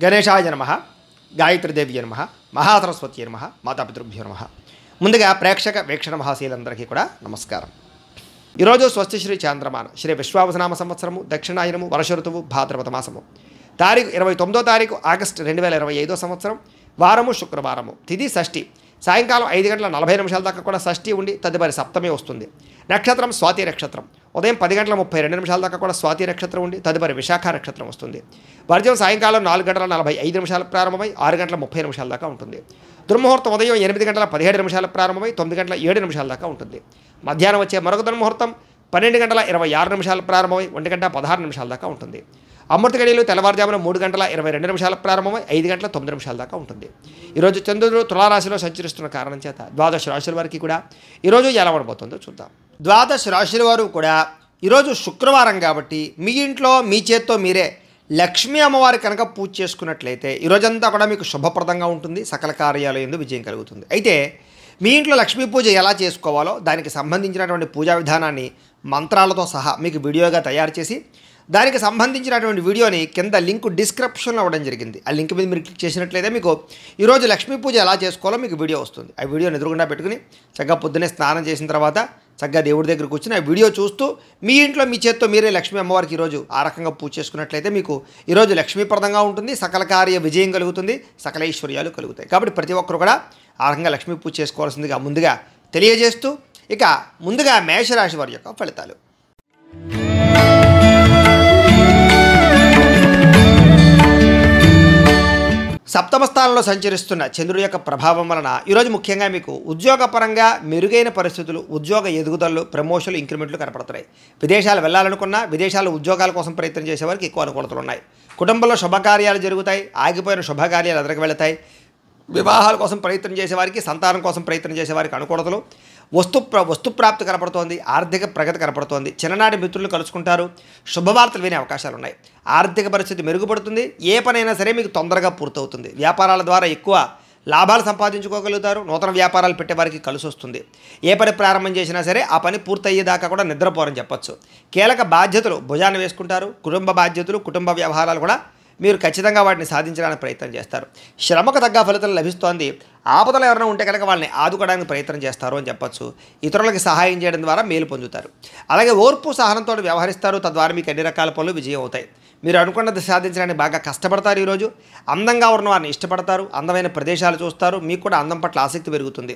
గణేశాయ నమః, గాయత్రీదేవి నమః, మహాసరస్వతి నమః, మాతాపితృభ్యో నమః. ముందుగా ప్రేక్షక వీక్షణ మహాశీలందరికీ కూడా నమస్కారం. ఈరోజు స్వస్తి శ్రీ చాంద్రమాన శ్రీ విశ్వావసనామ సంవత్సరము దక్షిణాయనము వర్ష ఋతువు భాద్రపద మాసము తారీఖు 29వ తారీఖు ఆగస్టు 2025 సంవత్సరం వారము శుక్రవారము తిథి షష్ఠి సాయంకాలం 5:40 దాకా కూడా షష్ఠి ఉండి తదుపరి సప్తమి వస్తుంది. నక్షత్రం స్వాతి నక్షత్రం ఉదయం 10:32 దాకా కూడా స్వాతి నక్షత్రం ఉండి తదుపరి విశాఖ నక్షత్రం వస్తుంది. వర్జం సాయంకాలం 4:45 ప్రారంభమై 6:30 దాకా ఉంటుంది. దుర్ముహూర్తం ఉదయం 8:17 ప్రారంభమై 9:07 దాకా ఉంటుంది. మధ్యాహ్నం వచ్చే మరొక దుర్ముహూర్తం 12:26 ప్రారంభమై 1:16 దాకా ఉంటుంది. అమృత గడియలు తెల్లవారుజామున 3:22 ప్రారంభమై 5:09 దాకా ఉంటుంది. ఈరోజు చంద్రుడు తులారాశిలో సంచరిస్తున్న కారణం చేత ద్వాదశ రాశుల వారికి కూడా ఈరోజు ఎలా ఉండబోతుందో చూద్దాం. ద్వాదశ రాశుల వారు కూడా ఈరోజు శుక్రవారం కాబట్టి మీ ఇంట్లో మీ చేత్తో మీరే లక్ష్మీ అమ్మవారి కనుక పూజ చేసుకున్నట్లయితే ఈరోజంతా కూడా మీకు శుభప్రదంగా ఉంటుంది. సకల కార్యాలయం యందు విజయం కలుగుతుంది. అయితే మీ ఇంట్లో లక్ష్మీ పూజ ఎలా చేసుకోవాలో దానికి సంబంధించినటువంటి పూజా విధానాన్ని మంత్రాలతో సహా మీకు వీడియోగా తయారు చేసి దానికి సంబంధించినటువంటి వీడియోని కింద లింక్ డిస్క్రిప్షన్లో ఇవ్వడం జరిగింది. ఆ లింక్ మీద మీరు క్లిక్ చేసినట్లయితే మీకు ఈరోజు లక్ష్మీ పూజ ఎలా చేసుకోవాలో మీకు వీడియో వస్తుంది. ఆ వీడియోని ఎదురుగుండా పెట్టుకుని చక్కగా పొద్దున్నే స్నానం చేసిన తర్వాత చక్కగా దేవుడి దగ్గర కూర్చుని ఆ వీడియో చూస్తూ మీ ఇంట్లో మీ చేత్తో మీరే లక్ష్మీ అమ్మవారికి ఈరోజు ఆ రకంగా పూజ చేసుకున్నట్లయితే మీకు ఈరోజు లక్ష్మీప్రదంగా ఉంటుంది. సకల కార్య విజయం కలుగుతుంది. సకల ఐశ్వర్యాలు కలుగుతాయి. కాబట్టి ప్రతి ఒక్కరు కూడా ఆ రకంగా లక్ష్మీ పూజ చేసుకోవాల్సిందిగా ముందుగా తెలియజేస్తూ ఇక ముందుగా మేషరాశి వారి యొక్క ఫలితాలు. సప్తమ స్థానంలో సంచరిస్తున్న చంద్రుడి యొక్క ప్రభావం వలన ఈరోజు ముఖ్యంగా మీకు ఉద్యోగపరంగా మెరుగైన పరిస్థితులు, ఉద్యోగ ఎదుగుదలలు, ప్రమోషన్లు, ఇంక్రిమెంట్లు కనపడుతున్నాయి. విదేశాలు వెళ్ళాలనుకున్నా విదేశాల ఉద్యోగాల కోసం ప్రయత్నం చేసేవారికి ఎక్కువ అనుకూలతలు ఉన్నాయి. కుటుంబంలో శుభకార్యాలు జరుగుతాయి. ఆగిపోయిన శుభకార్యాలు ఎదురుకు వెళతాయి. వివాహాల కోసం ప్రయత్నం చేసేవారికి, సంతానం కోసం ప్రయత్నం చేసేవారికి అనుకూలతలు, వస్తుప్రాప్తి కనపడుతోంది. ఆర్థిక ప్రగతి కనపడుతోంది. చిన్ననాటి మిత్రులు కలుసుకుంటారు. శుభవార్తలు వినే అవకాశాలు ఉన్నాయి. ఆర్థిక పరిస్థితి మెరుగుపడుతుంది. ఏ పనైనా సరే మీకు తొందరగా పూర్తవుతుంది. వ్యాపారాల ద్వారా ఎక్కువ లాభాలు సంపాదించుకోగలుగుతారు. నూతన వ్యాపారాలు పెట్టేవారికి కలిసి వస్తుంది. ఏ పని ప్రారంభం చేసినా సరే ఆ పని పూర్తయ్యేదాకా కూడా నిద్రపోరని చెప్పచ్చు. కీలక బాధ్యతలు భుజాన్ని వేసుకుంటారు. కుటుంబ బాధ్యతలు, కుటుంబ వ్యవహారాలు కూడా మీరు ఖచ్చితంగా వాటిని సాధించడానికి ప్రయత్నం చేస్తారు. శ్రమకు తగ్గ ఫలితం లభిస్తోంది. ఆపదలు ఎవరైనా ఉంటే కనుక వాళ్ళని ఆదుకోవడానికి ప్రయత్నం చేస్తారు అని చెప్పచ్చు. ఇతరులకి సహాయం చేయడం ద్వారా మేలు పొందుతారు. అలాగే ఓర్పు సహనంతో వ్యవహరిస్తారు. తద్వారా మీకు అన్ని రకాల పనులు విజయం అవుతాయి. మీరు అనుకున్నది సాధించడానికి బాగా కష్టపడతారు. ఈరోజు అందంగా ఉన్న వారిని ఇష్టపడతారు. అందమైన ప్రదేశాలు చూస్తారు. మీకు కూడా అందం పట్ల ఆసక్తి పెరుగుతుంది.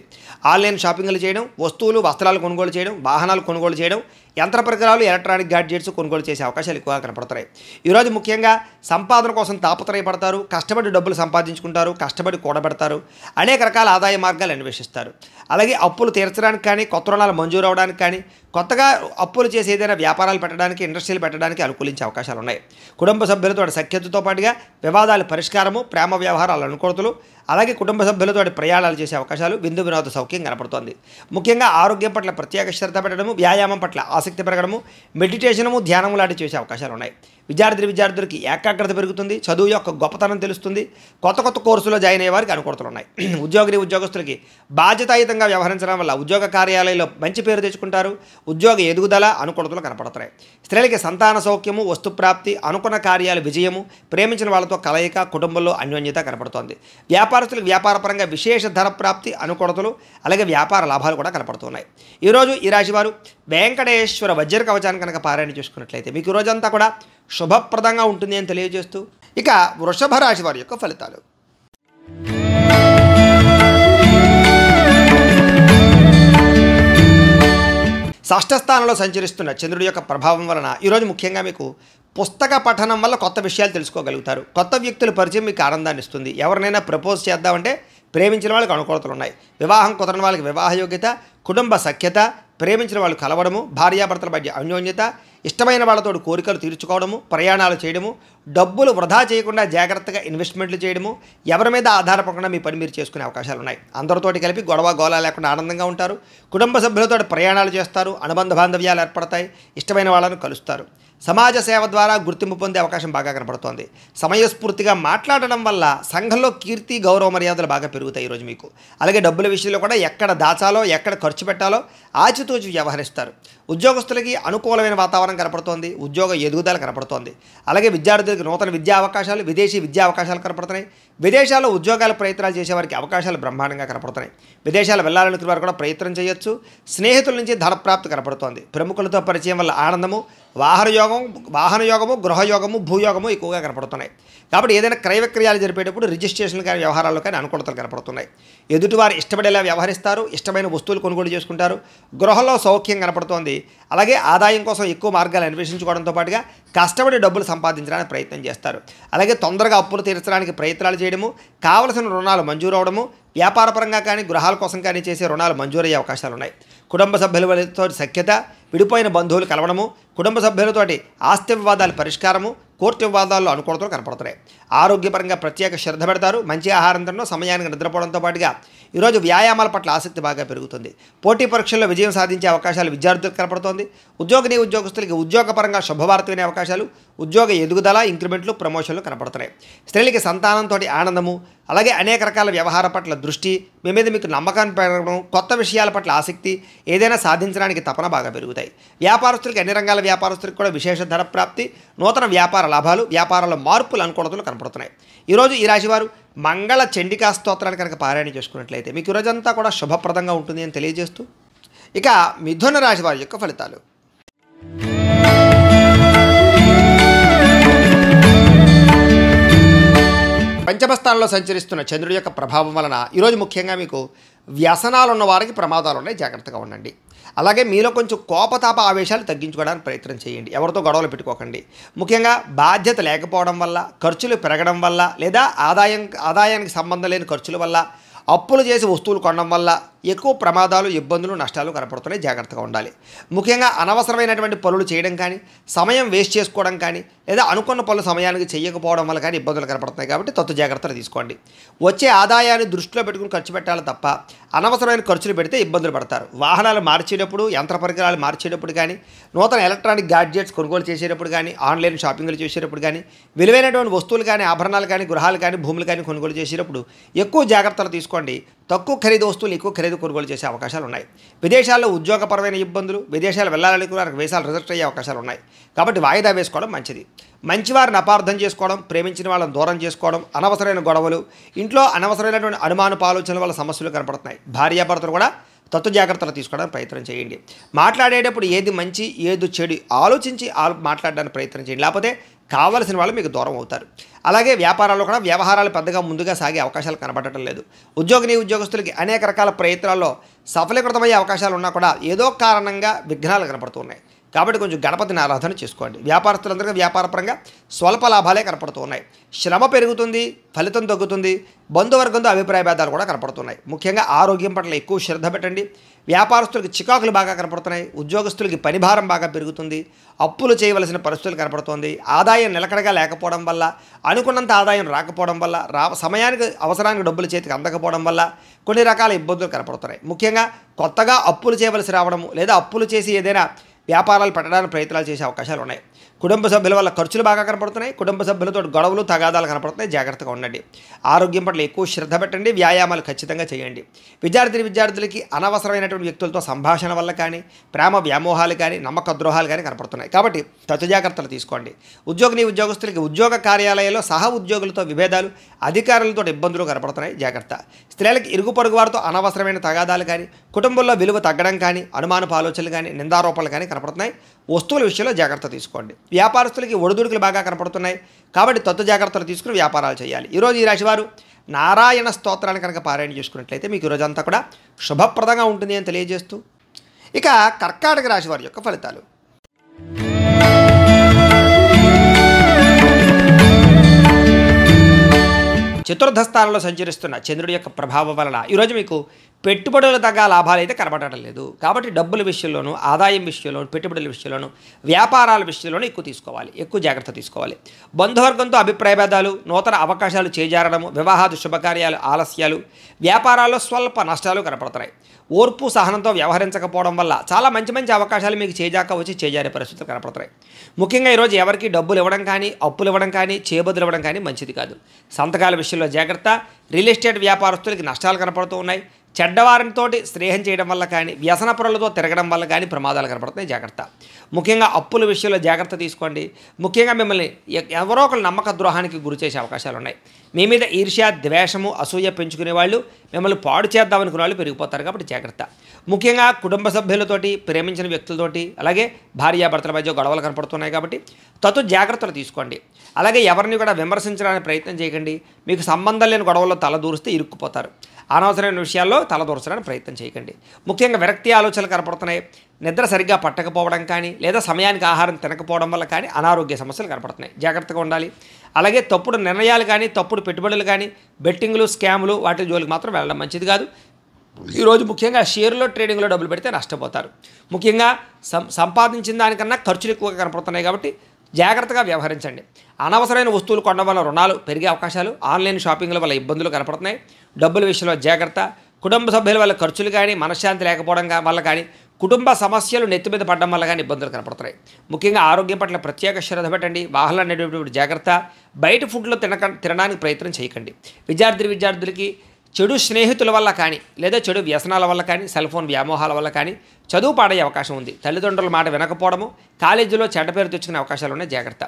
ఆన్లైన్ షాపింగ్లు చేయడం, వస్తువులు వస్త్రాలు కొనుగోలు చేయడం, వాహనాలు కొనుగోలు చేయడం, యంత్ర పరికరాలు, ఎలక్ట్రానిక్ గ్యాడ్జెట్స్ కొనుగోలు చేసే అవకాశాలు ఎక్కువగా కనపడతాయి. ఈరోజు ముఖ్యంగా సంపాదన కోసం తాపత్రయపడతారు. కష్టపడి డబ్బులు సంపాదించుకుంటారు. కష్టపడి కూడబెడతారు. అనేక రకాల ఆదాయ మార్గాలు అన్వేషిస్తారు. అలాగే అప్పులు తీర్చడానికి కానీ, కొత్త రుణాలు మంజూరు అవడానికి కానీ, కొత్తగా అప్పులు చేసి ఏదైనా వ్యాపారాలు పెట్టడానికి, ఇండస్ట్రీలు పెట్టడానికి అనుకూలించే అవకాశాలు ఉన్నాయి. కుటుంబ సభ్యులతో సఖ్యతతో పాటుగా వివాదాల పరిష్కారము, ప్రేమ వ్యవహారాల అనుకూలతలు, అలాగే కుటుంబ సభ్యులతో ప్రయాణాలు చేసే అవకాశాలు, విందు వినోద సౌఖ్యం కనపడుతోంది. ముఖ్యంగా ఆరోగ్యం పట్ల ప్రత్యేక శ్రద్ధ పెట్టడము, వ్యాయామం పట్ల ఆసక్తి పెరగడము, మెడిటేషనము, ధ్యానము లాంటి చేసే అవకాశాలు ఉన్నాయి. విద్యార్థులకి ఏకాగ్రత పెరుగుతుంది. చదువు యొక్క గొప్పతనం తెలుస్తుంది. కొత్త కోర్సులో జాయిన్ అయ్యే వారికి అనుకూలతలు ఉన్నాయి. ఉద్యోగస్తులకి బాధ్యతాయుతంగా వ్యవహరించడం వల్ల ఉద్యోగ కార్యాలయంలో మంచి పేరు తెచ్చుకుంటారు. ఉద్యోగ ఎదుగుదల అనుకూలతలు కనపడుతున్నాయి. స్త్రీలకి సంతాన సౌఖ్యము, వస్తుప్రాప్తి, అనుకున్న కార్యాలు విజయము, ప్రేమించిన వాళ్ళతో కలయిక, కుటుంబంలో అన్యోన్యత కనపడుతోంది. వ్యాపారస్తులకు వ్యాపారపరంగా విశేష ధర ప్రాప్తి, అనుకూలతలు, అలాగే వ్యాపార లాభాలు కూడా కనపడుతున్నాయి. ఈరోజు ఈ రాశివారు వెంకటేశ్వర వజ్ర కవచాన్ని కనుక పారాయణ చేసుకున్నట్లయితే మీకు ఈ రోజంతా కూడా శుభప్రదంగా ఉంటుంది అని తెలియజేస్తూ ఇక వృషభ రాశి వారి యొక్క ఫలితాలు. షష్ఠ స్థానంలో సంచరిస్తున్న చంద్రుడి యొక్క ప్రభావం వలన ఈరోజు ముఖ్యంగా మీకు పుస్తక పఠనం వల్ల కొత్త విషయాలు తెలుసుకోగలుగుతారు. కొత్త వ్యక్తుల పరిచయం మీకు ఆనందాన్ని ఇస్తుంది. ఎవరినైనా ప్రపోజ్ చేద్దామంటే ప్రేమించిన వాళ్ళకి అనుకూలతలు ఉన్నాయి. వివాహం కుదరని వాళ్ళకి వివాహ యోగ్యత, కుటుంబ సఖ్యత, ప్రేమించిన వాళ్ళు కలవడము, భార్యాభర్తల మధ్య అన్యోన్యత, ఇష్టమైన వాళ్ళతో కోరికలు తీర్చుకోవడము, ప్రయాణాలు చేయడము, డబ్బులు వృధా చేయకుండా జాగ్రత్తగా ఇన్వెస్ట్మెంట్లు చేయడము, ఎవరి మీద ఆధారపడకుండా మీ పని మీరు చేసుకునే అవకాశాలు ఉన్నాయి. అందరితోటి కలిపి గొడవ గోళ లేకుండా ఆనందంగా ఉంటారు. కుటుంబ సభ్యులతో ప్రయాణాలు చేస్తారు. అనుబంధ బాంధవ్యాలు ఏర్పడతాయి. ఇష్టమైన వాళ్ళను కలుస్తారు. సమాజ సేవ ద్వారా గుర్తింపు పొందే అవకాశం బాగా కనపడుతోంది. సమయస్ఫూర్తిగా మాట్లాడడం వల్ల సంఘంలో కీర్తి, గౌరవ మర్యాదలు బాగా పెరుగుతాయి ఈరోజు మీకు. అలాగే డబ్బుల విషయంలో కూడా ఎక్కడ దాచాలో, ఎక్కడ ఖర్చు పెట్టాలో ఆచితూచి వ్యవహరిస్తారు. ఉద్యోగస్తులకి అనుకూలమైన వాతావరణం కనపడుతోంది. ఉద్యోగ ఎదుగుదల కనపడుతోంది. అలాగే విద్యార్థులకు నూతన విద్యా అవకాశాలు, విదేశీ విద్యా అవకాశాలు కనపడుతున్నాయి. విదేశాల్లో ఉద్యోగాల ప్రయత్నాలు చేసేవారికి అవకాశాలు బ్రహ్మాండంగా కనపడుతున్నాయి. విదేశాలు వెళ్ళాలనుకునే వారు కూడా ప్రయత్నం చేయొచ్చు. స్నేహితుల నుంచి ధనప్రాప్తి కనపడుతోంది. ప్రముఖులతో పరిచయం వల్ల ఆనందము, వాహన యోగము, గృహయోగము, భూయోగము ఎక్కువగా కనపడుతున్నాయి. కాబట్టి ఏదైనా క్రయ విక్రయాలు జరిపేటప్పుడు రిజిస్ట్రేషన్లు కానీ వ్యవహారాల్లో కానీ అనుకూలతలు కనపడుతున్నాయి. ఎదుటివారు ఇష్టపడేలా వ్యవహరిస్తారు. ఇష్టమైన వస్తువులు కొనుగోలు చేసుకుంటారు. గృహంలో సౌఖ్యం కనపడుతోంది. అలాగే ఆదాయం కోసం ఎక్కువ మార్గాలు అన్వేషించుకోవడంతో పాటుగా కష్టపడి డబ్బులు సంపాదించడానికి ప్రయత్నం చేస్తారు. అలాగే తొందరగా అప్పులు తీర్చడానికి ప్రయత్నాలు చేయడము, కావలసిన రుణాలు మంజూరు అవడము, వ్యాపారపరంగా కానీ గృహాల కోసం కానీ చేసే రుణాలు మంజూరయ్యే అవకాశాలు ఉన్నాయి. కుటుంబ సభ్యులతో సఖ్యత, విడిపోయిన బంధువులు కలవడము, కుటుంబ సభ్యులతోటి ఆస్తి వివాదాల పరిష్కారము, కోర్టు వివాదాల్లో అనుకూలతలు కనపడుతున్నాయి. ఆరోగ్యపరంగా ప్రత్యేక శ్రద్ధ పెడతారు. మంచి ఆహారం తినడం, సమయానికి నిద్రపోవడంతో పాటుగా ఈరోజు వ్యాయామాల పట్ల ఆసక్తి బాగా పెరుగుతుంది. పోటీ పరీక్షల్లో విజయం సాధించే అవకాశాలు విద్యార్థులకు కనపడుతోంది. ఉద్యోగస్తులకి ఉద్యోగపరంగా శుభవార్త వినే అవకాశాలు, ఉద్యోగ ఎదుగుదల, ఇంక్రిమెంట్లు, ప్రమోషన్లు కనపడుతున్నాయి. స్త్రీలకి సంతానంతో ఆనందము, అలాగే అనేక రకాల వ్యవహార పట్ల దృష్టి, మీ మీద మీకు నమ్మకాన్ని పెరగడం, కొత్త విషయాల పట్ల ఆసక్తి, ఏదైనా సాధించడానికి తపన బాగా పెరుగుతాయి. వ్యాపారస్తులకి అన్ని రంగాల వ్యాపారస్తులకు కూడా విశేష ధన ప్రాప్తి, నూతన వ్యాపార లాభాలు, వ్యాపారాల మార్పులు, అనుకూలతలు కనపడుతున్నాయి. ఈరోజు ఈ రాశివారు మంగళ చండికా స్తోత్రాన్ని కనుక పారాయణ చేసుకున్నట్లయితే మీకు ఈరోజంతా కూడా శుభప్రదంగా ఉంటుంది అని తెలియజేస్తూ, ఇక మిథున రాశి వారి యొక్క ఫలితాలు. పంచమ స్థానంలో సంచరిస్తున్న చంద్రుడి యొక్క ప్రభావం వలన ఈరోజు ముఖ్యంగా మీకు వ్యసనాలు ఉన్న వారికి ప్రమాదాలు ఉన్నాయి, జాగ్రత్తగా ఉండండి. అలాగే మీలో కొంచెం కోపతాప ఆవేశాలు తగ్గించుకోవడానికి ప్రయత్నం చేయండి. ఎవరితో గొడవలు పెట్టుకోకండి. ముఖ్యంగా బాధ్యత లేకపోవడం వల్ల, ఖర్చులు పెరగడం వల్ల, లేదా ఆదాయానికి సంబంధం లేని ఖర్చుల వల్ల, అప్పులు చేసి వస్తువులు కొనడం వల్ల ఎక్కువ ప్రమాదాలు, ఇబ్బందులు, నష్టాలు కనపడుతున్నాయి, జాగ్రత్తగా ఉండాలి. ముఖ్యంగా అనవసరమైనటువంటి పనులు చేయడం కానీ, సమయం వేస్ట్ చేసుకోవడం కానీ, లేదా అనుకున్న పనులు సమయానికి చేయకపోవడం వల్ల కానీ ఇబ్బందులు కనపడుతున్నాయి. కాబట్టి తత్తు జాగ్రత్తలు తీసుకోండి. వచ్చే ఆదాయాన్ని దృష్టిలో పెట్టుకుని ఖర్చు పెట్టాలి తప్ప అనవసరమైన ఖర్చులు పెడితే ఇబ్బందులు పడతారు. వాహనాలు మార్చేటప్పుడు, యంత్ర పరికరాలు మార్చేటప్పుడు కానీ, నూతన ఎలక్ట్రానిక్ గ్యాడ్జెట్స్ కొనుగోలు చేసేటప్పుడు కానీ, ఆన్లైన్ షాపింగ్లు చేసేటప్పుడు కానీ, విలువైనటువంటి వస్తువులు కానీ, ఆభరణాలు కానీ, గృహాలు కానీ, భూములు కానీ కొనుగోలు చేసేటప్పుడు ఎక్కువ జాగ్రత్తలు తీసుకోండి. తక్కువ ఖరీదు వస్తువులు ఎక్కువ ఖరీదు కొనుగోలు చేసే అవకాశాలు ఉన్నాయి. విదేశాల్లో ఉద్యోగపరమైన ఇబ్బందులు, విదేశాలు వెళ్ళాలనుకున్న వీసాలు రిజెక్ట్ అయ్యే అవకాశాలు ఉన్నాయి. కాబట్టి వాయిదా వేసుకోవడం మంచిది. మంచివారిని అపార్థం చేసుకోవడం, ప్రేమించిన వాళ్ళని దూరం చేసుకోవడం, అనవసరమైన గొడవలు, ఇంట్లో అనవసరమైనటువంటి అనుమానపు ఆలోచనల వల్ల సమస్యలు కనపడుతున్నాయి. భార్యాభర్తలు కూడా తత్వ జాగ్రత్తలు తీసుకోవడానికి ప్రయత్నం చేయండి. మాట్లాడేటప్పుడు ఏది మంచి ఏది చెడు ఆలోచించి మాట్లాడడానికి ప్రయత్నం చేయండి. లేకపోతే కావలసిన వాళ్ళు మీకు దూరం అవుతారు. అలాగే వ్యాపారాల్లో కూడా వ్యవహారాలు పెద్దగా ముందుగా సాగే అవకాశాలు కనబడటం లేదు. ఉద్యోగస్తులకి అనేక రకాల ప్రయత్నాల్లో సఫలీకృతమయ్యే అవకాశాలు ఉన్నా కూడా ఏదో కారణంగా విఘ్నాలు కనపడుతున్నాయి. కాబట్టి కొంచెం గణపతిని ఆరాధన చేసుకోండి. వ్యాపారస్తులందరికీ వ్యాపారపరంగా స్వల్ప లాభాలే కనపడుతున్నాయి. శ్రమ పెరుగుతుంది, ఫలితం తగ్గుతుంది. బంధువర్గంతో అభిప్రాయ భేదాలు కూడా కనపడుతున్నాయి. ముఖ్యంగా ఆరోగ్యం పట్ల ఎక్కువ శ్రద్ధ పెట్టండి. వ్యాపారస్తులకి చికాకులు బాగా కనపడుతున్నాయి. ఉద్యోగస్తులకి పనిభారం బాగా పెరుగుతుంది. అప్పులు చేయవలసిన పరిస్థితులు కనపడుతోంది. ఆదాయం నిలకడగా లేకపోవడం వల్ల, అనుకున్నంత ఆదాయం రాకపోవడం వల్ల, సమయానికి అవసరానికి డబ్బులు చేతికి అందకపోవడం వల్ల కొన్ని రకాల ఇబ్బందులు కనపడుతున్నాయి. ముఖ్యంగా కొత్తగా అప్పులు చేయవలసి రావడము, లేదా అప్పులు చేసి ఏదైనా వ్యాపారాలు పెట్టడానికి ప్రయత్నాలు చేసే అవకాశాలు ఉన్నాయి. కుటుంబ సభ్యుల వల్ల ఖర్చులు బాగా కనపడుతున్నాయి. కుటుంబ సభ్యులతో గొడవలు, తగాదాలు కనపడుతున్నాయి, జాగ్రత్తగా ఉండండి. ఆరోగ్యం పట్ల ఎక్కువ శ్రద్ధ పెట్టండి. వ్యాయామాలు ఖచ్చితంగా చేయండి. విద్యార్థులకి అనవసరమైనటువంటి వ్యక్తులతో సంభాషణ వల్ల కానీ, ప్రేమ వ్యామోహాలు కానీ, నమ్మక ద్రోహాలు కానీ కనపడుతున్నాయి. కాబట్టి తత్తు జాగ్రత్తలు తీసుకోండి. ఉద్యోగస్తులకి ఉద్యోగ కార్యాలయాల్లో సహ ఉద్యోగులతో విభేదాలు, అధికారులతో ఇబ్బందులు కనపడుతున్నాయి, జాగ్రత్త. స్త్రీలకు ఇరుగు పొరుగు వారితో అనవసరమైన తగాదాలు కానీ, కుటుంబంలో విలువ తగ్గడం కానీ, అనుమానపు ఆలోచనలు కానీ, నిందారోపణలు కానీ కనపడుతున్నాయి. వస్తువుల విషయంలో జాగ్రత్త తీసుకోండి. వ్యాపారస్తులకి ఒడిదుడుకులు బాగా కనపడుతున్నాయి. కాబట్టి తత్వ జాగ్రత్తలు తీసుకుని వ్యాపారాలు చేయాలి. ఈరోజు ఈ రాశివారు నారాయణ స్తోత్రాన్ని కనుక పారాయణ చేసుకున్నట్లయితే మీకు ఈరోజంతా కూడా శుభప్రదంగా ఉంటుంది అని తెలియజేస్తూ, ఇక కర్కాటక రాశి వారి యొక్క ఫలితాలు. చతుర్థ స్థానంలో సంచరిస్తున్న చంద్రుడి యొక్క ప్రభావం వలన ఈరోజు మీకు పెట్టుబడుల తగ్గ లాభాలు అయితే కనబడటం లేదు. కాబట్టి డబ్బుల విషయంలోనూ, ఆదాయం విషయంలోనూ, పెట్టుబడుల విషయంలోనూ, వ్యాపారాల విషయంలోనూ ఎక్కువ జాగ్రత్త తీసుకోవాలి. బంధువర్గంతో అభిప్రాయ భేదాలు, నూతన అవకాశాలు చేజారడము, వివాహాది శుభకార్యాలు ఆలస్యాలు, వ్యాపారాల్లో స్వల్ప నష్టాలు కనపడుతున్నాయి. ఓర్పు సహనంతో వ్యవహరించకపోవడం వల్ల చాలా మంచి అవకాశాలు మీకు చేజారే పరిస్థితులు కనపడుతున్నాయి. ముఖ్యంగా ఈరోజు ఎవరికి డబ్బులు ఇవ్వడం కానీ, అప్పులు ఇవ్వడం కానీ, చేబదులు ఇవ్వడం కానీ మంచిది కాదు. సంతకాల విషయంలో జాగ్రత్త. రియల్ ఎస్టేట్ వ్యాపారస్తులకి నష్టాలు కనపడుతూ ఉన్నాయి. చెడ్డవారితోటి స్నేహం చేయడం వల్ల కానీ వ్యసనపరులతో తిరగడం వల్ల కానీ ప్రమాదాలు కనపడుతున్నాయి. జాగ్రత్త. ముఖ్యంగా అప్పుల విషయంలో జాగ్రత్త తీసుకోండి. ముఖ్యంగా మిమ్మల్ని ఎవరో ఒకరు నమ్మక ద్రోహానికి గురి చేసే అవకాశాలు ఉన్నాయి. మీ మీద ఈర్ష్య, ద్వేషము, అసూయ పెంచుకునే వాళ్ళు మిమ్మల్ని పాడు చేద్దామనుకునే వాళ్ళు పెరిగిపోతారు. కాబట్టి జాగ్రత్త. ముఖ్యంగా కుటుంబ సభ్యులతోటి, ప్రేమించిన వ్యక్తులతోటి, అలాగే భార్యాభర్తల మధ్య గొడవలు కనపడుతున్నాయి. కాబట్టి జాగ్రత్తలు తీసుకోండి. అలాగే ఎవరిని కూడా విమర్శించడానికి ప్రయత్నం చేయకండి. మీకు సంబంధం లేని గొడవల్లో తలదూరిస్తే ఇరుక్కుపోతారు. అనవసరమైన విషయాల్లో తలదూర్చడానికి ప్రయత్నం చేయకండి. ముఖ్యంగా విరక్తి ఆలోచనలు కనపడుతున్నాయి. నిద్ర సరిగ్గా పట్టకపోవడం కానీ, లేదా సమయానికి ఆహారం తినకపోవడం వల్ల కానీ అనారోగ్య సమస్యలు కనపడుతున్నాయి. జాగ్రత్తగా ఉండాలి. అలాగే తప్పుడు నిర్ణయాలు కానీ, తప్పుడు పెట్టుబడులు కానీ, బెట్టింగ్లు, స్కాములు వాటి జోలికి మాత్రం వెళ్ళడం మంచిది కాదు. ఈరోజు ముఖ్యంగా షేర్లో, ట్రేడింగ్లో డబ్బులు పెడితే నష్టపోతారు. ముఖ్యంగా సంపాదించిన దానికన్నా ఖర్చులు ఎక్కువగా కనపడుతున్నాయి. కాబట్టి జాగ్రత్తగా వ్యవహరించండి. అనవసరమైన వస్తువులు కొనడం వల్ల రుణాలు పెరిగే అవకాశాలు, ఆన్లైన్ షాపింగ్ల వల్ల ఇబ్బందులు కనపడుతున్నాయి. డబ్బుల విషయంలో జాగ్రత్త. కుటుంబ సభ్యుల వల్ల ఖర్చులు కానీ, మనశ్శాంతి లేకపోవడం వల్ల కానీ, కుటుంబ సమస్యలు నెత్తి మీద పడడం వల్ల కానీ ఇబ్బందులు కనపడుతున్నాయి. ముఖ్యంగా ఆరోగ్యం పట్ల ప్రత్యేక శ్రద్ధ పెట్టండి. వాహనాలు నడిపేటప్పుడు జాగ్రత్త. బయట ఫుడ్లో తినడానికి ప్రయత్నం చేయకండి. విద్యార్థులకి చెడు స్నేహితుల వల్ల కానీ, లేదా చెడు వ్యసనాల వల్ల కానీ, సెల్ ఫోన్ వ్యామోహాల వల్ల కానీ చదువు పాడయ్యే అవకాశం ఉంది. తల్లిదండ్రుల మాట వినకపోవడము, కాలేజీలో చెడ్డ పేరు తెచ్చుకునే అవకాశాలు ఉన్నాయి. జాగ్రత్త.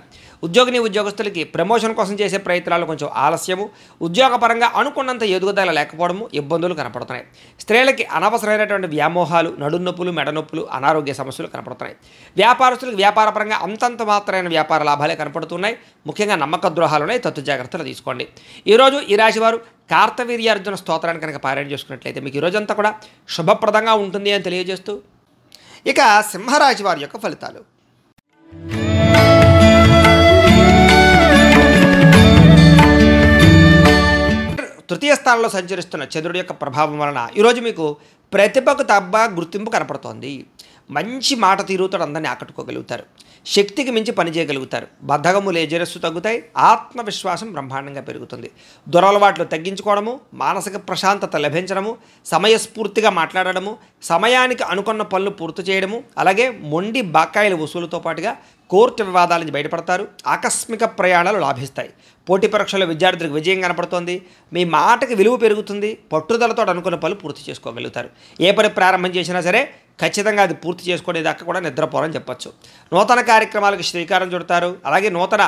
ఉద్యోగస్తులకి ప్రమోషన్ కోసం చేసే ప్రయత్నాలు కొంచెం ఆలస్యము, ఉద్యోగపరంగా అనుకున్నంత ఎదుగుదల లేకపోవడము, ఇబ్బందులు కనపడుతున్నాయి. స్త్రీలకి అనవసరమైనటువంటి వ్యామోహాలు, నడునొప్పులు, మెడనొప్పులు, అనారోగ్య సమస్యలు కనపడుతున్నాయి. వ్యాపారస్తులకు వ్యాపారపరంగా అంతంత మాత్రమైన వ్యాపార లాభాలే కనపడుతున్నాయి. ముఖ్యంగా నమ్మక ద్రోహాలు ఉన్నాయి. జాగ్రత్తలు తీసుకోండి. ఈరోజు ఈ రాశివారు కార్తవీర్యార్జున స్తోత్రాన్ని కనుక పారాయణ చేసుకున్నట్లయితే మీకు ఈ రోజంతా కూడా శుభప్రదంగా ఉంటుంది అని తెలియజేస్తూ, ఇక సింహరాశి వారి యొక్క ఫలితాలు. తృతీయ స్థానంలో సంచరిస్తున్న చంద్రుడి యొక్క ప్రభావం వలన ఈరోజు మీకు ప్రతిభకు తగ్గ గుర్తింపు కనపడుతోంది. మంచి మాట తీరుతో అందరినీ ఆకట్టుకోగలుగుతారు. శక్తికి మించి పనిచేయగలుగుతారు. బద్ధకము, లేజరస్సు తగ్గుతాయి. ఆత్మవిశ్వాసం బ్రహ్మాండంగా పెరుగుతుంది. దురలవాట్లు తగ్గించుకోవడము, మానసిక ప్రశాంతత లభించడము, సమయస్ఫూర్తిగా మాట్లాడడము, సమయానికి అనుకున్న పనులు పూర్తి చేయడము, అలాగే మొండి బకాయిల వసూలుతో పాటుగా కోర్టు వివాదాల నుంచి బయటపడతారు. ఆకస్మిక ప్రయాణాలు లాభిస్తాయి. పోటీ పరీక్షల్లో విద్యార్థులకు విజయం కనపడుతోంది. మీ మాటకి విలువ పెరుగుతుంది. పట్టుదలతో అనుకున్న పనులు పూర్తి చేసుకోగలుగుతారు. ఏ పని ప్రారంభం చేసినా సరే ఖచ్చితంగా అది పూర్తి చేసుకునేదాకా కూడా నిద్రపోరని చెప్పచ్చు. నూతన కార్యక్రమాలకు శ్రీకారం చుడతారు. అలాగే నూతన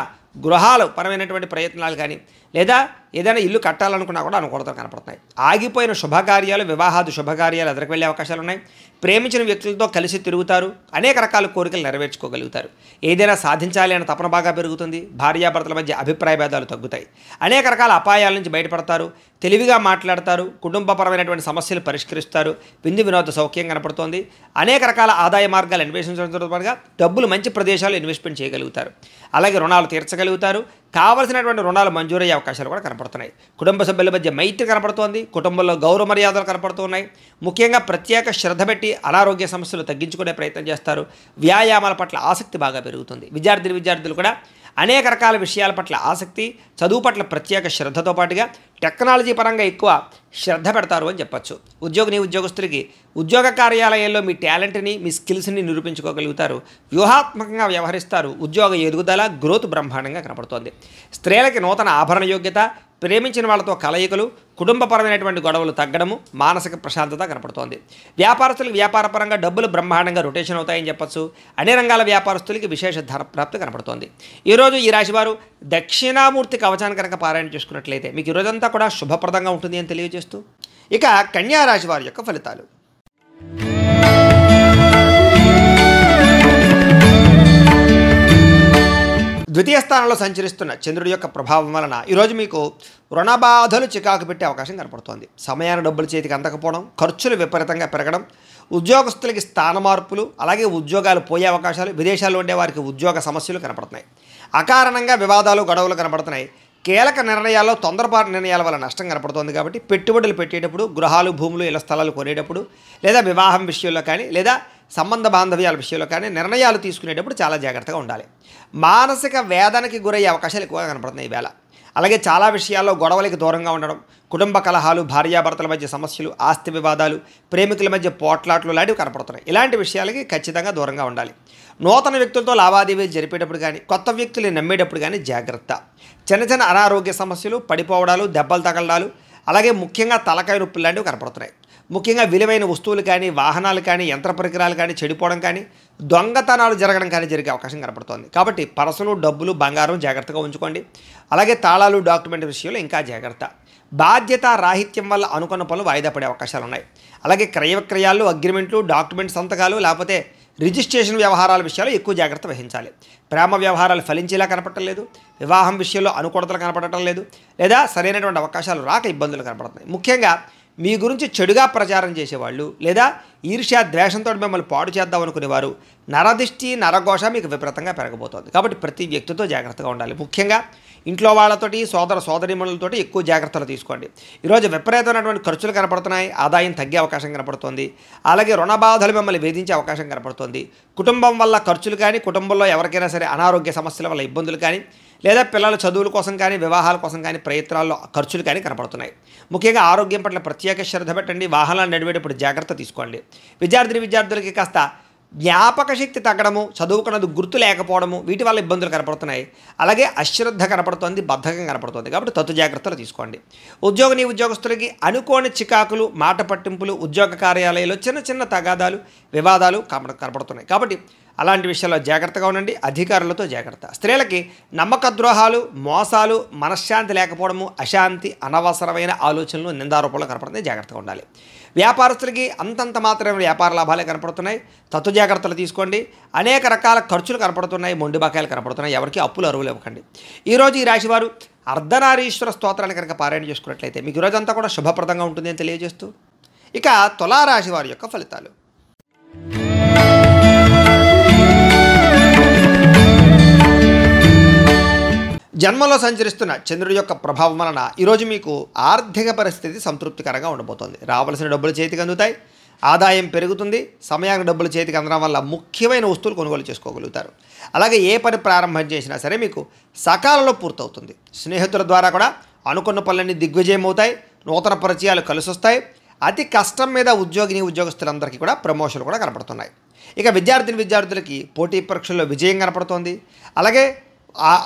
గృహాలు పరమైనటువంటి ప్రయత్నాలు కానీ, లేదా ఏదైనా ఇల్లు కట్టాలనుకున్నా కూడా అనుకూలతలు కనపడుతున్నాయి. ఆగిపోయిన శుభకార్యాలు, వివాహాది శుభకార్యాలు ఎదురుకు వెళ్ళే అవకాశాలు ఉన్నాయి. ప్రేమించిన వ్యక్తులతో కలిసి తిరుగుతారు. అనేక రకాల కోరికలు నెరవేర్చుకోగలుగుతారు. ఏదైనా సాధించాలి అనే తపన బాగా పెరుగుతుంది. భార్యాభర్తల మధ్య అభిప్రాయ భేదాలు తగ్గుతాయి. అనేక రకాల అపాయాల నుంచి బయటపడతారు. తెలివిగా మాట్లాడతారు. కుటుంబపరమైనటువంటి సమస్యలు పరిష్కరిస్తారు. విందు వినోద సౌఖ్యం కనపడుతోంది. అనేక రకాల ఆదాయ మార్గాలు అన్వేషించడంతో పాటుగా డబ్బులు మంచి ప్రదేశాలు ఇన్వెస్ట్మెంట్ చేయగలుగుతారు. అలాగే రుణాలు తీర్చగలుగుతారు. కావలసినటువంటి రుణాలు మంజూరయ్యే అవకాశాలు కూడా కనపడుతున్నాయి. కుటుంబ సభ్యుల మధ్య మైత్రి కనపడుతోంది. కుటుంబంలో గౌరవ మర్యాదలు కనపడుతున్నాయి. ముఖ్యంగా ప్రత్యేక శ్రద్ధ పెట్టి అనారోగ్య సమస్యలు తగ్గించుకునే ప్రయత్నం చేస్తారు. వ్యాయామాల పట్ల ఆసక్తి బాగా పెరుగుతుంది. విద్యార్థులు కూడా అనేక రకాల విషయాల పట్ల ఆసక్తి, చదువు పట్ల ప్రత్యేక శ్రద్ధతో పాటుగా టెక్నాలజీ పరంగా ఎక్కువ శ్రద్ధ పెడతారు అని చెప్పచ్చు. ఉద్యోగస్తులకి ఉద్యోగ కార్యాలయాల్లో మీ టాలెంట్ని, మీ స్కిల్స్ని నిరూపించుకోగలుగుతారు. వ్యూహాత్మకంగా వ్యవహరిస్తారు. ఉద్యోగ ఎదుగుదల, గ్రోత్ బ్రహ్మాండంగా కనపడుతోంది. స్త్రీలకి నూతన ఆభరణ యోగ్యత, ప్రేమించిన వాళ్ళతో కలయికలు, కుటుంబపరమైనటువంటి గొడవలు తగ్గడము, మానసిక ప్రశాంతత కనపడుతోంది. వ్యాపారస్తులకు వ్యాపారపరంగా డబ్బులు బ్రహ్మాండంగా రొటేషన్ అవుతాయని చెప్పచ్చు. అన్ని రంగాల వ్యాపారస్తులకి విశేష ధన ప్రాప్తి కనపడుతోంది. ఈరోజు ఈ రాశివారు దక్షిణామూర్తి కవచాన్ని కనుక పారాయణ చేసుకున్నట్లయితే మీకు ఈరోజంతా కూడా శుభప్రదంగా ఉంటుంది అని తెలియజేస్తూ, ఇక కన్యా రాశి వారి యొక్క ఫలితాలు. ద్వితీయ స్థానంలో సంచరిస్తున్న చంద్రుడి యొక్క ప్రభావం వలన ఈరోజు మీకు రుణ బాధలు చికాకు పెట్టే అవకాశం కనపడుతోంది. సమయాన్ని డబ్బులు చేతికి అందకపోవడం, ఖర్చులు విపరీతంగా పెరగడం, ఉద్యోగస్తులకి స్థాన మార్పులు, అలాగే ఉద్యోగాలు పోయే అవకాశాలు, విదేశాల్లో ఉండే వారికి ఉద్యోగ సమస్యలు కనపడుతున్నాయి. అకారణంగా వివాదాలు, గొడవలు కనపడుతున్నాయి. కీలక నిర్ణయాల్లో తొందరపాటు నిర్ణయాల వల్ల నష్టం కనపడుతోంది. కాబట్టి పెట్టుబడులు పెట్టేటప్పుడు, గృహాలు, భూములు, ఇళ్ల స్థలాలు కొనేటప్పుడు, లేదా వివాహం విషయంలో కానీ, లేదా సంబంధ బాంధవ్యాల విషయంలో కానీ నిర్ణయాలు తీసుకునేటప్పుడు చాలా జాగ్రత్తగా ఉండాలి. మానసిక వేదనకి గురయ్యే అవకాశాలు ఎక్కువగా కనపడుతున్నాయి ఈవేళ. అలాగే చాలా విషయాల్లో గొడవలకి దూరంగా ఉండడం, కుటుంబ కలహాలు, భార్యాభర్తల మధ్య సమస్యలు, ఆస్తి వివాదాలు, ప్రేమికుల మధ్య పోట్లాట్లు లాంటివి కనపడుతున్నాయి. ఇలాంటి విషయాలకి ఖచ్చితంగా దూరంగా ఉండాలి. నూతన వ్యక్తులతో లావాదేవీలు జరిపేటప్పుడు కానీ, కొత్త వ్యక్తులు నమ్మేటప్పుడు కానీ జాగ్రత్త. చిన్న అనారోగ్య సమస్యలు, పడిపోవడాలు, దెబ్బలు తగలడాలు, అలాగే ముఖ్యంగా తలకాయ నొప్పులు లాంటివి కనపడుతున్నాయి. ముఖ్యంగా విలువైన వస్తువులు కానీ, వాహనాలు కానీ, యంత్ర పరికరాలు కానీ చెడిపోవడం కానీ, దొంగతనాలు జరగడం కానీ జరిగే అవకాశం కనపడుతోంది. కాబట్టి పర్సులు, డబ్బులు, బంగారం జాగ్రత్తగా ఉంచుకోండి. అలాగే తాళాలు, డాక్యుమెంట్ విషయంలో ఇంకా జాగ్రత్త. బాధ్యత రాహిత్యం వల్ల అనుకున్న పనులు వాయిదా పడే అవకాశాలు ఉన్నాయి. అలాగే క్రయ విక్రయాలు, అగ్రిమెంట్లు, డాక్యుమెంట్ సంతకాలు లేకపోతే రిజిస్ట్రేషన్ వ్యవహారాల విషయాల్లో ఎక్కువ జాగ్రత్త వహించాలి. ప్రేమ వ్యవహారాలు ఫలించేలా కనపడటం లేదు, వివాహం విషయంలో అనుకూలతలు కనపడటం లేదు, లేదా సరైనటువంటి అవకాశాలు రాక ఇబ్బందులు కనపడుతున్నాయి. ముఖ్యంగా మీ గురించి చెడుగా ప్రచారం చేసేవాళ్ళు లేదా ఈర్ష్య ద్వేషంతో మిమ్మల్ని పాడు చేద్దాం అనుకునేవారు నరదిష్టి నరఘోష మీకు విపరీతంగా పెరగబోతోంది. కాబట్టి ప్రతి వ్యక్తితో జాగ్రత్తగా ఉండాలి. ముఖ్యంగా ఇంట్లో వాళ్ళతోటి, సోదర సోదరీమణులతోటి ఎక్కువ జాగ్రత్తలు తీసుకోండి. ఈరోజు విపరీతమైనటువంటి ఖర్చులు కనపడుతున్నాయి, ఆదాయం తగ్గే అవకాశం కనపడుతుంది. అలాగే రుణ బాధలు మిమ్మల్ని వేధించే అవకాశం కనపడుతుంది. కుటుంబం వల్ల ఖర్చులు కానీ, కుటుంబంలో ఎవరికైనా సరే అనారోగ్య సమస్యల వల్ల ఇబ్బందులు కానీ, లేదా పిల్లల చదువుల కోసం కానీ, వివాహాల కోసం కానీ ప్రయత్నాల్లో ఖర్చులు కానీ కనపడుతున్నాయి. ముఖ్యంగా ఆరోగ్యం పట్ల ప్రత్యేక శ్రద్ధ పెట్టండి. వాహనాలు నడిపేటప్పుడు జాగ్రత్త తీసుకోండి. విద్యార్థులకి కాస్త జ్ఞాపక శక్తి తగ్గడము, చదువుకున్నది గుర్తు లేకపోవడము, వీటి వల్ల ఇబ్బందులు కనపడుతున్నాయి. అలాగే అశ్రద్ధ కనపడుతోంది, బద్ధకం కనపడుతుంది. కాబట్టి తత్తు జాగ్రత్తలు తీసుకోండి. ఉద్యోగస్తులకి అనుకోని చికాకులు, మాట పట్టింపులు, ఉద్యోగ కార్యాలయాల్లో చిన్న చిన్న తగాదాలు, వివాదాలు కనపడుతున్నాయి. కాబట్టి అలాంటి విషయాల్లో జాగ్రత్తగా ఉండండి. అధికారులతో జాగ్రత్త. స్త్రీలకి నమ్మక ద్రోహాలు, మోసాలు, మనశ్శాంతి లేకపోవడము, అశాంతి, అనవసరమైన ఆలోచనలు, నిందారోపణలు కనపడుతున్నాయి. జాగ్రత్తగా ఉండాలి. వ్యాపారస్తులకి అంతంత మాత్రమే వ్యాపార లాభాలే కనపడుతున్నాయి. తత్తు జాగ్రత్తలు తీసుకోండి. అనేక రకాల ఖర్చులు కనపడుతున్నాయి, మొండి బకాయిలు కనపడుతున్నాయి. ఎవరికి అప్పులు అరువులు ఇవ్వకండి. ఈరోజు ఈ రాశివారు అర్ధనారీశ్వర స్తోత్రాన్ని కనుక పారాయణ చేసుకున్నట్లయితే మీకు ఈరోజంతా కూడా శుభప్రదంగా ఉంటుంది అని తెలియజేస్తూ ఇక తులారాశి వారి యొక్క ఫలితాలు. జన్మలో సంచరిస్తున్న చంద్రుడి యొక్క ప్రభావం వలన ఈరోజు మీకు ఆర్థిక పరిస్థితి సంతృప్తికరంగా ఉండబోతోంది. రావాల్సిన డబ్బులు చేతికి అందుతాయి, ఆదాయం పెరుగుతుంది. సమయానికి డబ్బులు చేతికి అందడం వల్ల ముఖ్యమైన వస్తువులు కొనుగోలు చేసుకోగలుగుతారు. అలాగే ఏ పని ప్రారంభం చేసినా సరే మీకు సకాలంలో పూర్తవుతుంది. స్నేహితుల ద్వారా కూడా అనుకున్న పనులన్నీ దిగ్విజయం అవుతాయి. నూతన పరిచయాలు కలిసి వస్తాయి. అతి కష్టం మీద ఉద్యోగస్తులందరికీ కూడా ప్రమోషన్లు కూడా కనపడుతున్నాయి. ఇక విద్యార్థులకి పోటీ పరీక్షల్లో విజయం కనపడుతోంది. అలాగే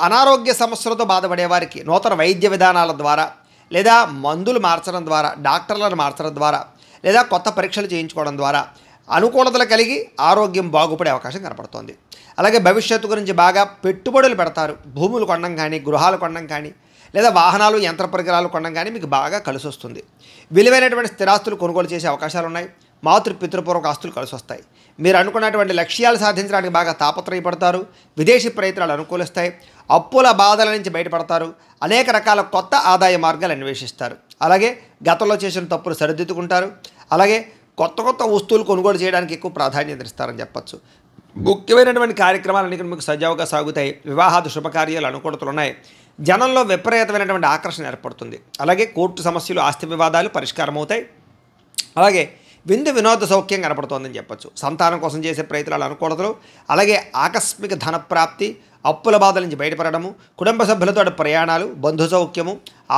అనారోగ్య సమస్యలతో బాధపడే వారికి నూతన వైద్య విధానాల ద్వారా, లేదా మందులు మార్చడం ద్వారా, డాక్టర్లను మార్చడం ద్వారా, లేదా కొత్త పరీక్షలు చేయించుకోవడం ద్వారా అనుకూలతలు కలిగి ఆరోగ్యం బాగుపడే అవకాశం కనపడుతోంది. అలాగే భవిష్యత్తు గురించి బాగా పెట్టుబడులు పెడతారు. భూములు కొనడం కానీ, గృహాలు కొనడం కానీ, లేదా వాహనాలు, యంత్ర పరికరాలు కొనడం కానీ మీకు బాగా కలిసి వస్తుంది. విలువైనటువంటి స్థిరాస్తులు కొనుగోలు చేసే అవకాశాలు ఉన్నాయి. పితృపూర్వక ఆస్తులు కలిసి వస్తాయి. మీరు అనుకున్నటువంటి లక్ష్యాలు సాధించడానికి బాగా తాపత్రయపడతారు. విదేశీ ప్రయత్నాలు అనుకూలిస్తాయి. అప్పుల బాధల నుంచి బయటపడతారు. అనేక రకాల కొత్త ఆదాయ మార్గాలు అన్వేషిస్తారు. అలాగే గతంలో చేసిన తప్పులు సరిదిద్దుకుంటారు. అలాగే కొత్త వస్తువులు కొనుగోలు చేయడానికి ఎక్కువ ప్రాధాన్యత ఇస్తారని చెప్పచ్చు. ముఖ్యమైనటువంటి కార్యక్రమాలన్నీ మీకు సజావుగా సాగుతాయి. వివాహాది శుభకార్యాలు అనుకూలతలు ఉన్నాయి. జనంలో విపరీతమైనటువంటి ఆకర్షణ ఏర్పడుతుంది. అలాగే కోర్టు సమస్యలు, ఆస్తి వివాదాలు పరిష్కారం అవుతాయి. అలాగే వినోద సౌఖ్యం కనపడుతోందని చెప్పచ్చు. సంతానం కోసం చేసే ప్రయత్నాలు అనుకూలతలు, అలాగే ఆకస్మిక ధన ప్రాప్తి, అప్పుల బాధల నుంచి బయటపడము, కుటుంబ సభ్యులతో ప్రయాణాలు, బంధు సౌఖ్యము,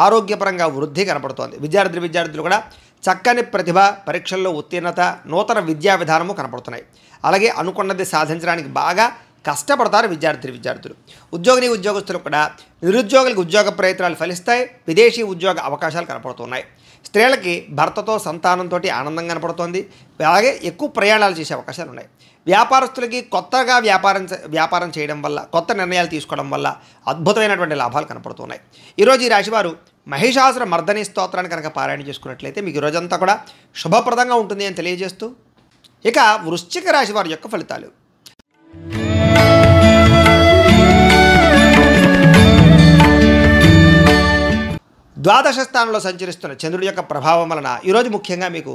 ఆరోగ్యపరంగా వృద్ధి కనపడుతోంది. విద్యార్థులు కూడా చక్కని ప్రతిభ, పరీక్షల్లో ఉత్తీర్ణత, నూతన విద్యా విధానము కనపడుతున్నాయి. అలాగే అనుకున్నది సాధించడానికి బాగా కష్టపడతారు విద్యార్థులు. ఉద్యోగస్తులు కూడా నిరుద్యోగులకు ఉద్యోగ ప్రయత్నాలు ఫలిస్తాయి. విదేశీ ఉద్యోగ అవకాశాలు కనపడుతున్నాయి. స్త్రీలకి భర్తతో, సంతానంతో ఆనందం కనపడుతోంది. అలాగే ఎక్కువ ప్రయాణాలు చేసే అవకాశాలు ఉన్నాయి. వ్యాపారస్తులకి కొత్తగా వ్యాపారం చేయడం వల్ల, కొత్త నిర్ణయాలు తీసుకోవడం వల్ల అద్భుతమైనటువంటి లాభాలు కనపడుతున్నాయి. ఈరోజు ఈ రాశివారు మహిషాసుర మర్దని స్తోత్రాన్ని కనుక పారాయణ చేసుకున్నట్లయితే మీకు ఈరోజంతా కూడా శుభప్రదంగా ఉంటుంది అని తెలియజేస్తూ ఇక వృశ్చిక రాశి వారి యొక్క ఫలితాలు. ద్వాదశ స్థానంలో సంచరిస్తున్న చంద్రుడి యొక్క ప్రభావం వలన ఈరోజు ముఖ్యంగా మీకు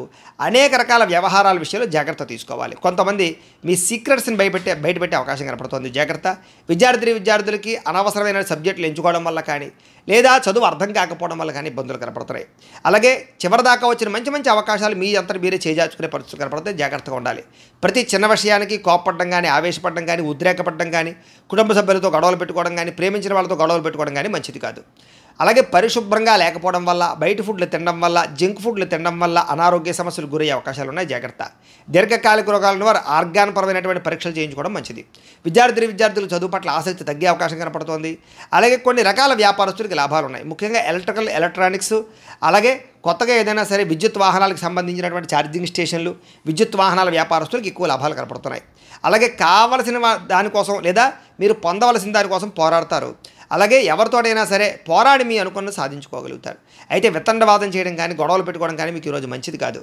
అనేక రకాల వ్యవహారాల విషయంలో జాగ్రత్త తీసుకోవాలి. కొంతమంది మీ సీక్రెట్స్ని బయటపెట్టే అవకాశం కనపడుతుంది. జాగ్రత్త. విద్యార్థులకి అనవసరమైన సబ్జెక్టులు ఎంచుకోవడం వల్ల కానీ, లేదా చదువు అర్థం కాకపోవడం వల్ల కానీ ఇబ్బందులు కనపడుతున్నాయి. అలాగే చివరిదాకా వచ్చిన మంచి అవకాశాలు మీ అంతా మీరే చేజార్చుకునే పరిస్థితులు కనపడతాయి. జాగ్రత్తగా ఉండాలి. ప్రతి చిన్న విషయానికి కోపపడడం కానీ, ఆవేశపడడం కానీ, ఉద్రేకపడడం కానీ, కుటుంబ సభ్యులతో గొడవలు పెట్టుకోవడం కానీ, ప్రేమించిన వాళ్ళతో గొడవలు పెట్టుకోవడం కానీ మంచిది కాదు. అలాగే పరిశుభ్రంగా లేకపోవడం వల్ల, బయట ఫుడ్లు తినడం వల్ల, జంక్ ఫుడ్లు తినడం వల్ల అనారోగ్య సమస్యలు గురయ్యే అవకాశాలు ఉన్నాయి. జాగ్రత్త. దీర్ఘకాలిక రోగాల వారు ఆర్గాన్ పరమైనటువంటి పరీక్షలు చేయించుకోవడం మంచిది. విద్యార్థులు చదువు పట్ల ఆసక్తి తగ్గే అవకాశం కనపడుతోంది. అలాగే కొన్ని రకాల వ్యాపారస్తులకి లాభాలు ఉన్నాయి. ముఖ్యంగా ఎలక్ట్రానిక్స్, అలాగే కొత్తగా ఏదైనా సరే విద్యుత్ వాహనాలకు సంబంధించినటువంటి ఛార్జింగ్ స్టేషన్లు, విద్యుత్ వాహనాల వ్యాపారస్తులకు ఎక్కువ లాభాలు కనపడుతున్నాయి. అలాగే కావలసిన దానికోసం లేదా మీరు పొందవలసిన దానికోసం పోరాడతారు. అలాగే ఎవరితోటైనా సరే పోరాడి మీ అనుకున్నది సాధించుకోగలుగుతారు. అయితే వితండవాదం చేయడం కానీ, గొడవలు పెట్టుకోవడం కానీ మీకు ఈరోజు మంచిది కాదు.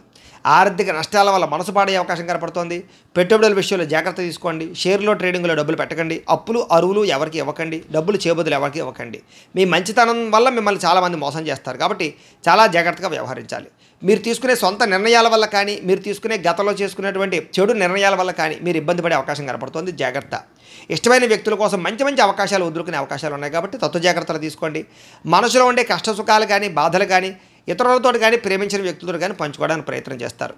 ఆర్థిక నష్టాల వల్ల మనసు పాడే అవకాశం కనపడుతోంది. పెట్టుబడుల విషయంలో జాగ్రత్త తీసుకోండి. షేర్లో, ట్రేడింగ్లో డబ్బులు పెట్టకండి. అప్పులు, అరువులు ఎవరికి ఇవ్వకండి. డబ్బులు చేబదులు ఎవరికి ఇవ్వకండి. మీ మంచితనం వల్ల మిమ్మల్ని చాలామంది మోసం చేస్తారు. కాబట్టి చాలా జాగ్రత్తగా వ్యవహరించాలి. మీరు తీసుకునే సొంత నిర్ణయాల వల్ల కానీ, మీరు తీసుకునే గతంలో చేసుకునేటువంటి చెడు నిర్ణయాల వల్ల కానీ మీరు ఇబ్బంది పడే అవకాశం కనపడుతోంది. జాగ్రత్త. ఇష్టమైన వ్యక్తుల కోసం మంచి అవకాశాలు వదులుకునే అవకాశాలు ఉన్నాయి. కాబట్టి తత్వ జాగ్రత్తలు తీసుకోండి. మనసులో ఉండే కష్ట సుఖాలు కానీ, బాధలు కానీ ఇతరులతో కానీ, ప్రేమించిన వ్యక్తులతో కానీ పంచుకోవడానికి ప్రయత్నం చేస్తారు.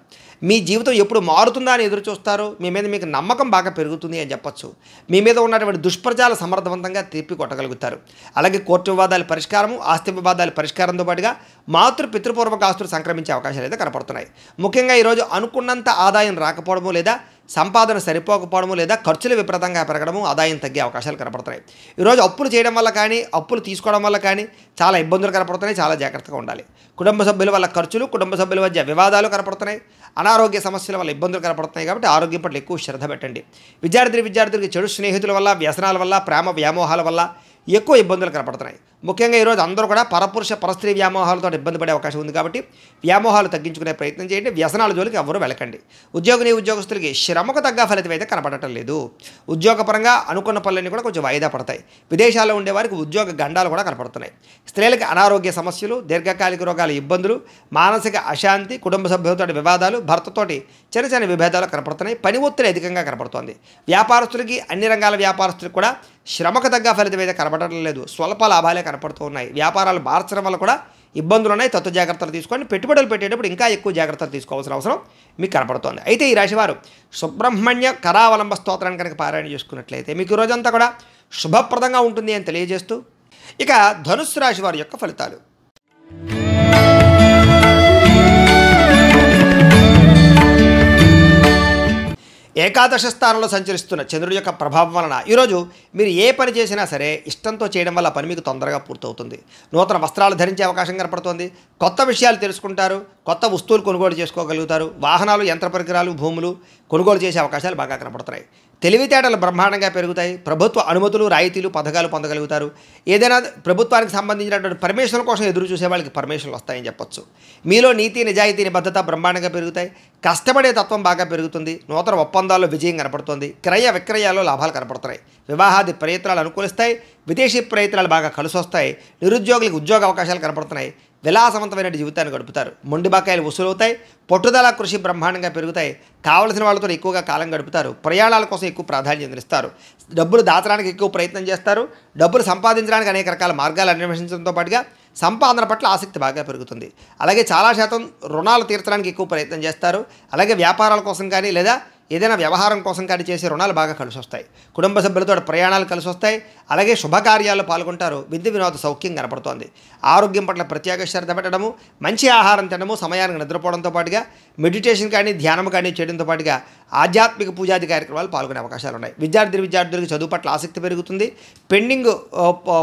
మీ జీవితం ఎప్పుడు మారుతుందా అని ఎదురు చూస్తారు. మీ మీద మీకు నమ్మకం బాగా పెరుగుతుంది అని చెప్పొచ్చు. మీ మీద ఉన్నటువంటి దుష్ప్రచారాలు సమర్థవంతంగా తిప్పి కొట్టగలుగుతారు. అలాగే కోర్టు వివాదాల పరిష్కారము, ఆస్తి వివాదాల పరిష్కారంతో పాటుగా పితృపూర్వక ఆస్తులు సంక్రమించే అవకాశాలు అయితే కనపడుతున్నాయి. ముఖ్యంగా ఈరోజు అనుకున్నంత ఆదాయం రాకపోవడము, లేదా సంపాదన సరిపోకపోవడము, లేదా ఖర్చులు విపరీతంగా పెరగడము, ఆదాయం తగ్గే అవకాశాలు కనపడుతున్నాయి. ఈరోజు అప్పులు చేయడం వల్ల కానీ, అప్పులు తీసుకోవడం వల్ల కానీ చాలా ఇబ్బందులు కనపడుతున్నాయి. చాలా జాగ్రత్తగా ఉండాలి. కుటుంబ సభ్యుల వల్ల ఖర్చులు, కుటుంబ సభ్యుల మధ్య వివాదాలు కనపడుతున్నాయి. అనారోగ్య సమస్యల వల్ల ఇబ్బందులు కనపడుతున్నాయి. కాబట్టి ఆరోగ్యం పట్ల ఎక్కువ శ్రద్ధ పెట్టండి. విద్యార్థులకి చెడు స్నేహితుల వల్ల, వ్యసనాల వల్ల, ప్రేమ వ్యామోహాల వల్ల ఎక్కువ ఇబ్బందులు కనపడుతున్నాయి. ముఖ్యంగా ఈరోజు అందరూ కూడా పరపురుష పరస్త్రీ వ్యామోహాలతో ఇబ్బంది పడే అవకాశం ఉంది. కాబట్టి వ్యామోహాలు తగ్గించుకునే ప్రయత్నం చేయండి. వ్యసనాల జోలికి ఎవరు వెళ్ళకండి. ఉద్యోగస్తులకి శ్రమకు తగ్గ ఫలితం అయితే కనపడటం లేదు. ఉద్యోగపరంగా అనుకున్న పనులన్నీ కూడా కొంచెం వాయిదా పడతాయి. విదేశాల్లో ఉండేవారికి ఉద్యోగ గండాలు కూడా కనపడుతున్నాయి. స్త్రీలకు అనారోగ్య సమస్యలు, దీర్ఘకాలిక రోగాల ఇబ్బందులు, మానసిక అశాంతి, కుటుంబ సభ్యులతో వివాదాలు, భర్తతోటి చిన్న విభేదాలు కనపడుతున్నాయి. పని ఒత్తిడి అధికంగా కనపడుతోంది. వ్యాపారస్తులకి, అన్ని రంగాల వ్యాపారస్తులకు కూడా శ్రమకు తగ్గ ఫలితం అయితే కనపడటం లేదు. స్వల్ప లాభాలే కనపడుతూ ఉన్నాయి. వ్యాపారాలు మార్చడం వల్ల కూడా ఇబ్బందులు ఉన్నాయి. తత్వ జాగ్రత్తలు తీసుకోండి. పెట్టుబడులు పెట్టేటప్పుడు ఇంకా ఎక్కువ జాగ్రత్తలు తీసుకోవాల్సిన అవసరం మీకు కనపడుతోంది. అయితే ఈ రాశివారు సుబ్రహ్మణ్య కరావలంబ స్తోత్రాన్ని కనుక పారాయణ చేసుకున్నట్లయితే మీకు ఈ రోజంతా కూడా శుభప్రదంగా ఉంటుంది అని తెలియజేస్తూ, ఇక ధనుస్సు రాశి వారి యొక్క ఫలితాలు. ఏకాదశ స్థానంలో సంచరిస్తున్న చంద్రుడి యొక్క ప్రభావం వలన ఈరోజు మీరు ఏ పని చేసినా సరే ఇష్టంతో చేయడం వల్ల పని మీకు తొందరగా పూర్తవుతుంది. నూతన వస్త్రాలు ధరించే అవకాశం కనపడుతోంది. కొత్త విషయాలు తెలుసుకుంటారు. కొత్త వస్తువులు కొనుగోలు చేసుకోగలుగుతారు. వాహనాలు, యంత్ర పరికరాలు, భూములు కొనుగోలు చేసే అవకాశాలు బాగా కనపడుతున్నాయి. తెలివితేటలు బ్రహ్మాండంగా పెరుగుతాయి. ప్రభుత్వ అనుమతులు, రాయితీలు, పథకాలు పొందగలుగుతారు. ఏదైనా ప్రభుత్వానికి సంబంధించినటువంటి పర్మిషన్ కోసం ఎదురు చూసే వాళ్ళకి పర్మిషన్లు వస్తాయని చెప్పొచ్చు. మీలో నీతి, నిజాయితీ, నిబద్ధత బ్రహ్మాండంగా పెరుగుతాయి. కష్టపడే తత్వం బాగా పెరుగుతుంది. నూతన ఒప్పందాల్లో విజయం కనపడుతుంది. క్రయ విక్రయాల్లో లాభాలు కనపడుతున్నాయి. వివాహాది ప్రయత్నాలు అనుకూలిస్తాయి. విదేశీ ప్రయత్నాలు బాగా కలిసి వస్తాయి. నిరుద్యోగులకు ఉద్యోగ అవకాశాలు కనపడుతున్నాయి. విలాసవంతమైన జీవితాన్ని గడుపుతారు. మొండి బకాయిలు వసూలవుతాయి. పట్టుదల, కృషి బ్రహ్మాండంగా పెరుగుతాయి. కావలసిన వాళ్ళతో ఎక్కువగా కాలం గడుపుతారు. ప్రయాణాల కోసం ఎక్కువ ప్రాధాన్యత ఇస్తారు. డబ్బులు దాచడానికి ఎక్కువ ప్రయత్నం చేస్తారు. డబ్బులు సంపాదించడానికి అనేక రకాల మార్గాలు అన్వేషించడంతో పాటుగా సంపాదన పట్ల ఆసక్తి బాగా పెరుగుతుంది. అలాగే చాలా శాతం రుణాలు తీర్చడానికి ఎక్కువ ప్రయత్నం చేస్తారు. అలాగే వ్యాపారాల కోసం కానీ, లేదా ఏదైనా వ్యవహారం కోసం కానీ చేసే రుణాలు బాగా కలిసి వస్తాయి. కుటుంబ సభ్యులతో ప్రయాణాలు కలిసి వస్తాయి. అలాగే శుభకార్యాల్లో పాల్గొంటారు. విందు వినోద సౌఖ్యం కనపడుతోంది. ఆరోగ్యం పట్ల ప్రత్యేక శ్రద్ధ పెట్టడము, మంచి ఆహారం తినడము, సమయానికి నిద్రపోవడంతో పాటుగా మెడిటేషన్ కానీ, ధ్యానం కానీ చేయడంతో పాటుగా ఆధ్యాత్మిక పూజాది కార్యక్రమాలు పాల్గొనే అవకాశాలు ఉన్నాయి. విద్యార్థులకు చదువు పట్ల ఆసక్తి పెరుగుతుంది. పెండింగ్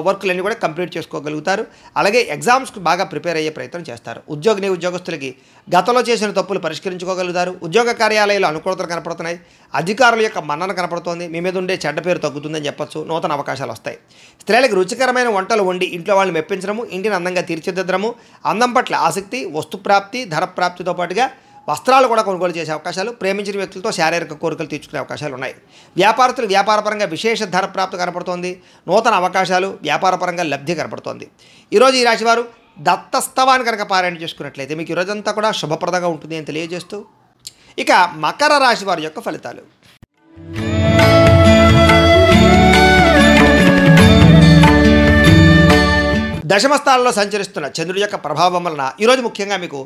వర్కులన్నీ కూడా కంప్లీట్ చేసుకోగలుగుతారు. అలాగే ఎగ్జామ్స్కి బాగా ప్రిపేర్ అయ్యే ప్రయత్నం చేస్తారు. ఉద్యోగస్తులకి గతంలో చేసిన తప్పులు పరిష్కరించుకోగలుగుతారు. ఉద్యోగ కార్యాలయాలు అనుకూలతలు కనపడుతున్నాయి. అధికారుల యొక్క మన్నన కనపడుతోంది. మీ మీద ఉండే చెడ్డ పేరు తగ్గుతుందని చెప్పొచ్చు. నూతన అవకాశాలు వస్తాయి. స్త్రీలకు రుచికరమైన వంటలు వండి ఇంట్లో వాళ్ళని మెప్పించడము, ఇంటిని అందంగా తీర్చిదిద్దడము, అందం పట్ల ఆసక్తి, వస్తుప్రాప్తి, ధనప్రాప్తితో పాటుగా వస్త్రాలు కూడా కొనుగోలు చేసే అవకాశాలు, ప్రేమించిన వ్యక్తులతో శారీరక కోరికలు తీర్చుకునే అవకాశాలు ఉన్నాయి. వ్యాపారస్తులు వ్యాపారపరంగా విశేష ధనప్రాప్తి కనపడుతోంది. నూతన అవకాశాలు, వ్యాపారపరంగా లబ్ధి కనపడుతోంది. ఈరోజు ఈ రాశివారు దత్తస్తవాన్ని కనుక పారాయణ చేసుకున్నట్లయితే మీకు ఈరోజంతా కూడా శుభప్రదంగా ఉంటుంది అని తెలియజేస్తూ, ఇక మకర రాశి వారి యొక్క ఫలితాలు. దశమ స్థానంలో సంచరిస్తున్న చంద్రుడి యొక్క ప్రభావం వలన ఈరోజు ముఖ్యంగా మీకు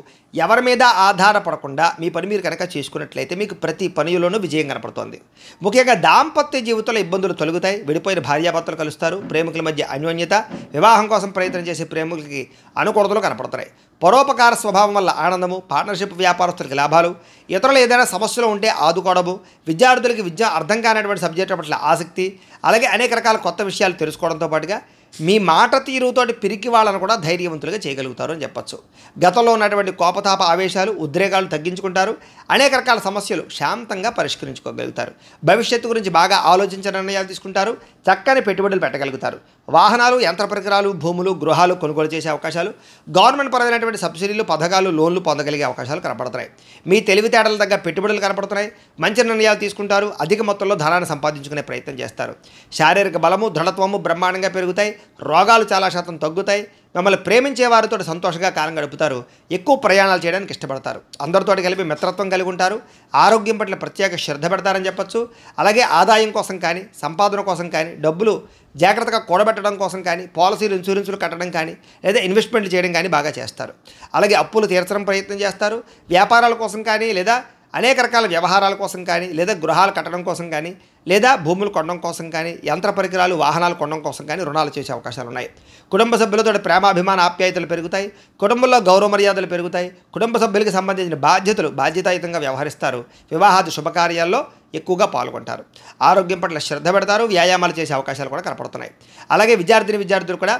ఎవరి మీద ఆధారపడకుండా మీ పని మీరు కనుక చేసుకున్నట్లయితే మీకు ప్రతి పనిలోనూ విజయం కనపడుతోంది. ముఖ్యంగా దాంపత్య జీవితంలో ఇబ్బందులు తొలగుతాయి. విడిపోయిన భార్యాభర్తలు కలుస్తారు. ప్రేమికుల మధ్య అన్యోన్యత, వివాహం కోసం ప్రయత్నం చేసే ప్రేమికులకి అనుకూలతలు కనపడుతున్నాయి. పరోపకార స్వభావం వల్ల ఆనందము, పార్ట్నర్షిప్ వ్యాపారస్తులకి లాభాలు, ఇతరులు ఏదైనా సమస్యలు ఉంటే ఆదుకోవడము, విద్యార్థులకి విద్య అర్థం కానటువంటి సబ్జెక్టు పట్ల ఆసక్తి, అలాగే అనేక రకాల కొత్త విషయాలు తెలుసుకోవడంతో పాటుగా మీ మాట తీరుతోటి పిరికి వాళ్ళను కూడా ధైర్యవంతులుగా చేయగలుగుతారు అని చెప్పచ్చు. గతంలో ఉన్నటువంటి కోపతాప ఆవేశాలు, ఉద్రేకాలు తగ్గించుకుంటారు. అనేక రకాల సమస్యలు శాంతంగా పరిష్కరించుకోగలుగుతారు. భవిష్యత్తు గురించి బాగా ఆలోచించిన నిర్ణయాలు తీసుకుంటారు. చక్కని పెట్టుబడులు పెట్టగలుగుతారు. వాహనాలు, యంత్ర పరికరాలు, భూములు, గృహాలు కొనుగోలు చేసే అవకాశాలు, గవర్నమెంట్ పరమైనటువంటి సబ్సిడీలు, పథకాలు, లోన్లు పొందగలిగే అవకాశాలు కనపడుతున్నాయి. మీ తెలివితేటల తగ్గ పెట్టుబడులు కనపడుతున్నాయి. మంచి నిర్ణయాలు తీసుకుంటారు. అధిక మొత్తంలో ధనాన్ని సంపాదించుకునే ప్రయత్నం చేస్తారు. శారీరక బలము, దృఢత్వము బ్రహ్మాండంగా పెరుగుతాయి. రోగాలు చాలా శాతం తగ్గుతాయి. మిమ్మల్ని ప్రేమించే వారితో సంతోషంగా కాలం గడుపుతారు. ఎక్కువ ప్రయాణాలు చేయడానికి ఇష్టపడతారు. అందరితోటి కలిపి మిత్రత్వం కలిగి ఉంటారు. ఆరోగ్యం పట్ల ప్రత్యేక శ్రద్ధ పెడతారని చెప్పచ్చు. అలాగే ఆదాయం కోసం కానీ, సంపాదన కోసం కానీ, డబ్బులు జాగ్రత్తగా కూడబెట్టడం కోసం కానీ, పాలసీలు, ఇన్సూరెన్సులు కట్టడం కానీ, లేదా ఇన్వెస్ట్మెంట్లు చేయడం కానీ బాగా చేస్తారు. అలాగే అప్పులు తీర్చడం ప్రయత్నం చేస్తారు. వ్యాపారాల కోసం కానీ, లేదా అనేక రకాల వ్యవహారాల కోసం కానీ, లేదా గృహాలు కట్టడం కోసం కానీ, లేదా భూములు కొనడం కోసం కానీ, యంత్ర పరికరాలు, వాహనాలు కొనడం కోసం కానీ రుణాలు చేసే అవకాశాలు ఉన్నాయి. కుటుంబ సభ్యులతో ప్రేమాభిమాన ఆప్యాయతలు పెరుగుతాయి. కుటుంబంలో గౌరవ మర్యాదలు పెరుగుతాయి. కుటుంబ సభ్యులకి సంబంధించిన బాధ్యతలు బాధ్యతాయుతంగా వ్యవహరిస్తారు. వివాహాది శుభకార్యాల్లో ఎక్కువగా పాల్గొంటారు. ఆరోగ్యం పట్ల శ్రద్ధ పెడతారు. వ్యాయామాలు చేసే అవకాశాలు కూడా కనపడుతున్నాయి. అలాగే విద్యార్థులు కూడా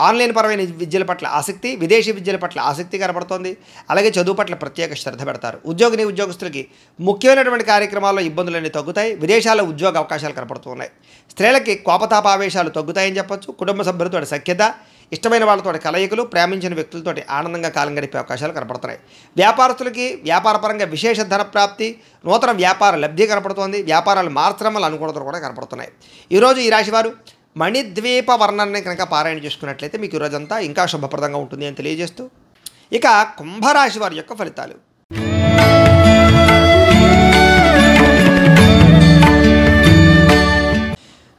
ఆన్లైన్ పరమైన విద్యల పట్ల ఆసక్తి, విదేశీ విద్యల పట్ల ఆసక్తి కనపడుతోంది. అలాగే చదువు పట్ల ప్రత్యేక శ్రద్ధ పెడతారు. ఉద్యోగస్తులకి ముఖ్యమైనటువంటి కార్యక్రమాల్లో ఇబ్బందులన్నీ తగ్గుతాయి. విదేశాల్లో ఉద్యోగ అవకాశాలు కనపడుతున్నాయి. స్త్రీలకి కోపతాపావేశాలు తగ్గుతాయని చెప్పొచ్చు. కుటుంబ సభ్యులతో సఖ్యత, ఇష్టమైన వాళ్ళతో కలయికలు, ప్రేమించిన వ్యక్తులతో ఆనందంగా కాలం గడిపే అవకాశాలు కనపడుతున్నాయి. వ్యాపారస్తులకి వ్యాపారపరంగా విశేష ధన ప్రాప్తి, నూతన వ్యాపార లబ్ధి కనపడుతోంది. వ్యాపారాలు మార్చడం వల్ల అనుకూలతలు కూడా కనపడుతున్నాయి. ఈరోజు ఈ రాశివారు మణిద్వీప వర్ణాన్ని కనుక పారాయణ చేసుకున్నట్లయితే మీకు ఈరోజంతా ఇంకా శుభప్రదంగా ఉంటుంది అని తెలియజేస్తూ, ఇక కుంభరాశి వారి యొక్క ఫలితాలు.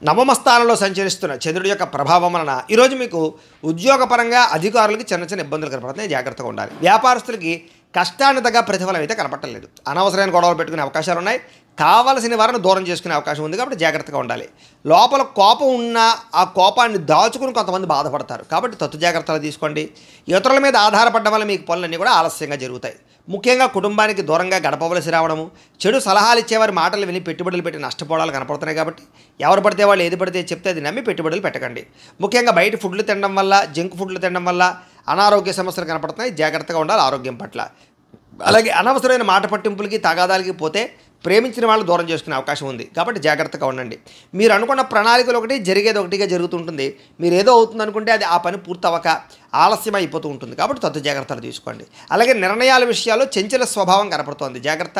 నవమ స్థానంలో సంచరిస్తున్న చంద్రుడి యొక్క ప్రభావం వలన ఈరోజు మీకు ఉద్యోగపరంగా అధికారులకి చిన్న చిన్న ఇబ్బందులు కనపడుతున్నాయి. జాగ్రత్తగా ఉండాలి. వ్యాపారస్తులకి కష్టాన్ని తగ్గ ప్రతిఫలం అయితే కనపట్టలేదు. అనవసరమైన గొడవలు పెట్టుకునే అవకాశాలు ఉన్నాయి. కావలసిన వారిని దూరం చేసుకునే అవకాశం ఉంది. కాబట్టి జాగ్రత్తగా ఉండాలి. లోపల కోపం ఉన్నా ఆ కోపాన్ని దాచుకుని కొంతమంది బాధపడతారు. కాబట్టి తత్తు జాగ్రత్తలు తీసుకోండి. ఇతరుల మీద ఆధారపడడం వల్ల మీకు పనులన్నీ కూడా ఆలస్యంగా జరుగుతాయి. ముఖ్యంగా కుటుంబానికి దూరంగా గడపవలసి రావడము, చెడు సలహాలు ఇచ్చేవారి మాటలు విని పెట్టుబడులు పెట్టి నష్టపోవడాలు కనపడుతున్నాయి. కాబట్టి ఎవరు పడితే వాళ్ళు ఏది పడితే చెప్తే అది నమ్మి పెట్టుబడులు పెట్టకండి. ముఖ్యంగా బయట ఫుడ్లు తినడం వల్ల, జంక్ ఫుడ్లు తినడం వల్ల అనారోగ్య సమస్యలు కనపడుతున్నాయి. జాగ్రత్తగా ఉండాలి ఆరోగ్యం పట్ల. అలాగే అనవసరమైన మాట పట్టింపులకి, తగాదాలకి పోతే ప్రేమించిన వాళ్ళు దూరం చేసుకునే అవకాశం ఉంది. కాబట్టి జాగ్రత్తగా ఉండండి. మీరు అనుకున్న ప్రణాళికలు ఒకటి, జరిగేది ఒకటిగా జరుగుతుంటుంది. మీరు ఏదో అవుతుంది అనుకుంటే అది ఆ పని పూర్తవక ఆలస్యం అయిపోతూ ఉంటుంది. కాబట్టి తత్తు జాగ్రత్తలు తీసుకోండి. అలాగే నిర్ణయాల విషయాల్లో చంచల స్వభావం కనపడుతోంది. జాగ్రత్త.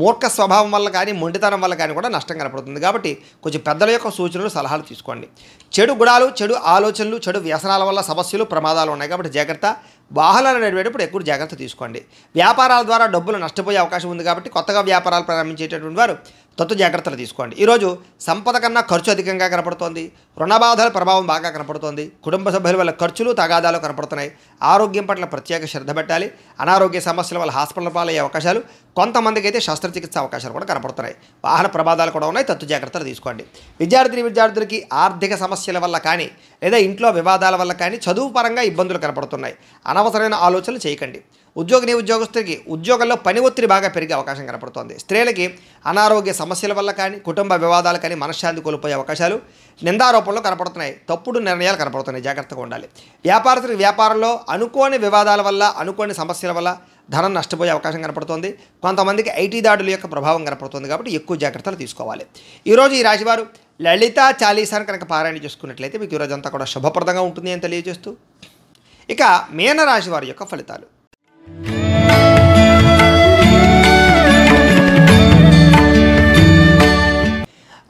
మూర్ఖ స్వభావం వల్ల కానీ, మొండితనం వల్ల కానీ కూడా నష్టం కనపడుతుంది. కాబట్టి కొంచెం పెద్దల యొక్క సూచనలు, సలహాలు తీసుకోండి. చెడు గుణాలు, చెడు ఆలోచనలు, చెడు వ్యసనాల వల్ల సమస్యలు, ప్రమాదాలు ఉన్నాయి. కాబట్టి జాగ్రత్త. వాహనాలు నడిపేటప్పుడు ఎక్కువ జాగ్రత్త తీసుకోండి. వ్యాపారాల ద్వారా డబ్బులు నష్టపోయే అవకాశం ఉంది. కాబట్టి కొత్తగా వ్యాపారాలు ప్రారంభించేటటువంటి వారు తత్తు జాగ్రత్తలు తీసుకోండి. ఈరోజు సంపద కన్నా ఖర్చు అధికంగా కనపడుతోంది. రుణబాధల ప్రభావం బాగా కనపడుతోంది. కుటుంబ సభ్యుల వల్ల ఖర్చులు, తగాదాలు కనపడుతున్నాయి. ఆరోగ్యం పట్ల ప్రత్యేక శ్రద్ధ పెట్టాలి. అనారోగ్య సమస్యల వల్ల హాస్పిటల్ పాలయ్యే అవకాశాలు, కొంతమందికి అయితే శస్త్రచికిత్స అవకాశాలు కూడా కనపడుతున్నాయి. వాహన ప్రమాదాలు కూడా ఉన్నాయి. తత్తు జాగ్రత్తలు తీసుకోండి. విద్యార్థులకి ఆర్థిక సమస్యల వల్ల కానీ, లేదా ఇంట్లో వివాదాల వల్ల కానీ చదువు పరంగా ఇబ్బందులు కనపడుతున్నాయి. అనవసరమైన ఆలోచనలు చేయకండి. ఉద్యోగస్తులకి ఉద్యోగంలో పని ఒత్తిడి బాగా పెరిగే అవకాశం కనపడుతోంది. స్త్రీలకి అనారోగ్య సమస్యల వల్ల కానీ, కుటుంబ వివాదాలు కానీ మనశ్శాంతి కోల్పోయే అవకాశాలు, నిందారోపణలు కనపడుతున్నాయి. తప్పుడు నిర్ణయాలు కనపడుతున్నాయి. జాగ్రత్తగా ఉండాలి. వ్యాపారస్తులకి వ్యాపారంలో అనుకోని వివాదాల వల్ల, అనుకోని సమస్యల వల్ల ధనం నష్టపోయే అవకాశం కనపడుతోంది. కొంతమందికి ఐటీ దాడుల యొక్క ప్రభావం కనపడుతుంది. కాబట్టి ఎక్కువ జాగ్రత్తలు తీసుకోవాలి. ఈరోజు ఈ రాశివారు లలితా చాలీసాను కనుక పారాయణ చేసుకున్నట్లయితే మీకు ఈరోజంతా కూడా శుభప్రదంగా ఉంటుంది అని తెలియజేస్తూ, ఇక మీనరాశి వారి యొక్క ఫలితాలు.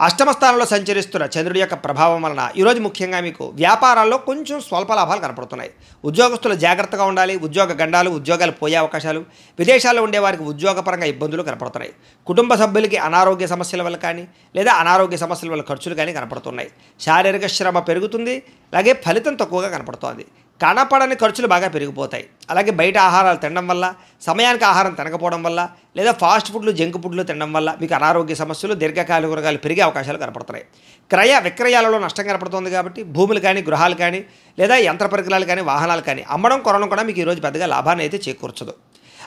అష్టమ స్థానంలో సంచరిస్తున్న చంద్రుడి యొక్క ప్రభావం వలన ఈరోజు ముఖ్యంగా మీకు వ్యాపారాల్లో కొంచెం స్వల్ప లాభాలు కనపడుతున్నాయి. ఉద్యోగస్తులు జాగ్రత్తగా ఉండాలి. ఉద్యోగ గండాలు, ఉద్యోగాలు పోయే అవకాశాలు, విదేశాల్లో ఉండేవారికి ఉద్యోగపరంగా ఇబ్బందులు కనపడుతున్నాయి. కుటుంబ సభ్యులకి అనారోగ్య సమస్యల వల్ల కానీ, లేదా అనారోగ్య సమస్యల వల్ల ఖర్చులు కానీ కనపడుతున్నాయి. శారీరక శ్రమ పెరుగుతుంది. అలాగే ఫలితం తక్కువగా కనపడుతోంది. కనపడని ఖర్చులు బాగా పెరిగిపోతాయి. అలాగే బయట ఆహారాలు తినడం వల్ల, సమయానికి ఆహారం తినకపోవడం వల్ల, లేదా ఫాస్ట్ ఫుడ్లు జంక్ ఫుడ్లు తినడం వల్ల మీకు అనారోగ్య సమస్యలు, దీర్ఘకాలిక రోగాలు పెరిగే అవకాశాలు కనపడుతున్నాయి. క్రయ విక్రయాలలో నష్టం కనపడుతుంది కాబట్టి భూములు కానీ, గృహాలు కానీ, లేదా యంత్ర పరికరాలు కానీ, వాహనాలు కానీ అమ్మడం కొనడం కూడా మీకు ఈరోజు పెద్దగా లాభాన్ని అయితే చేకూర్చదు.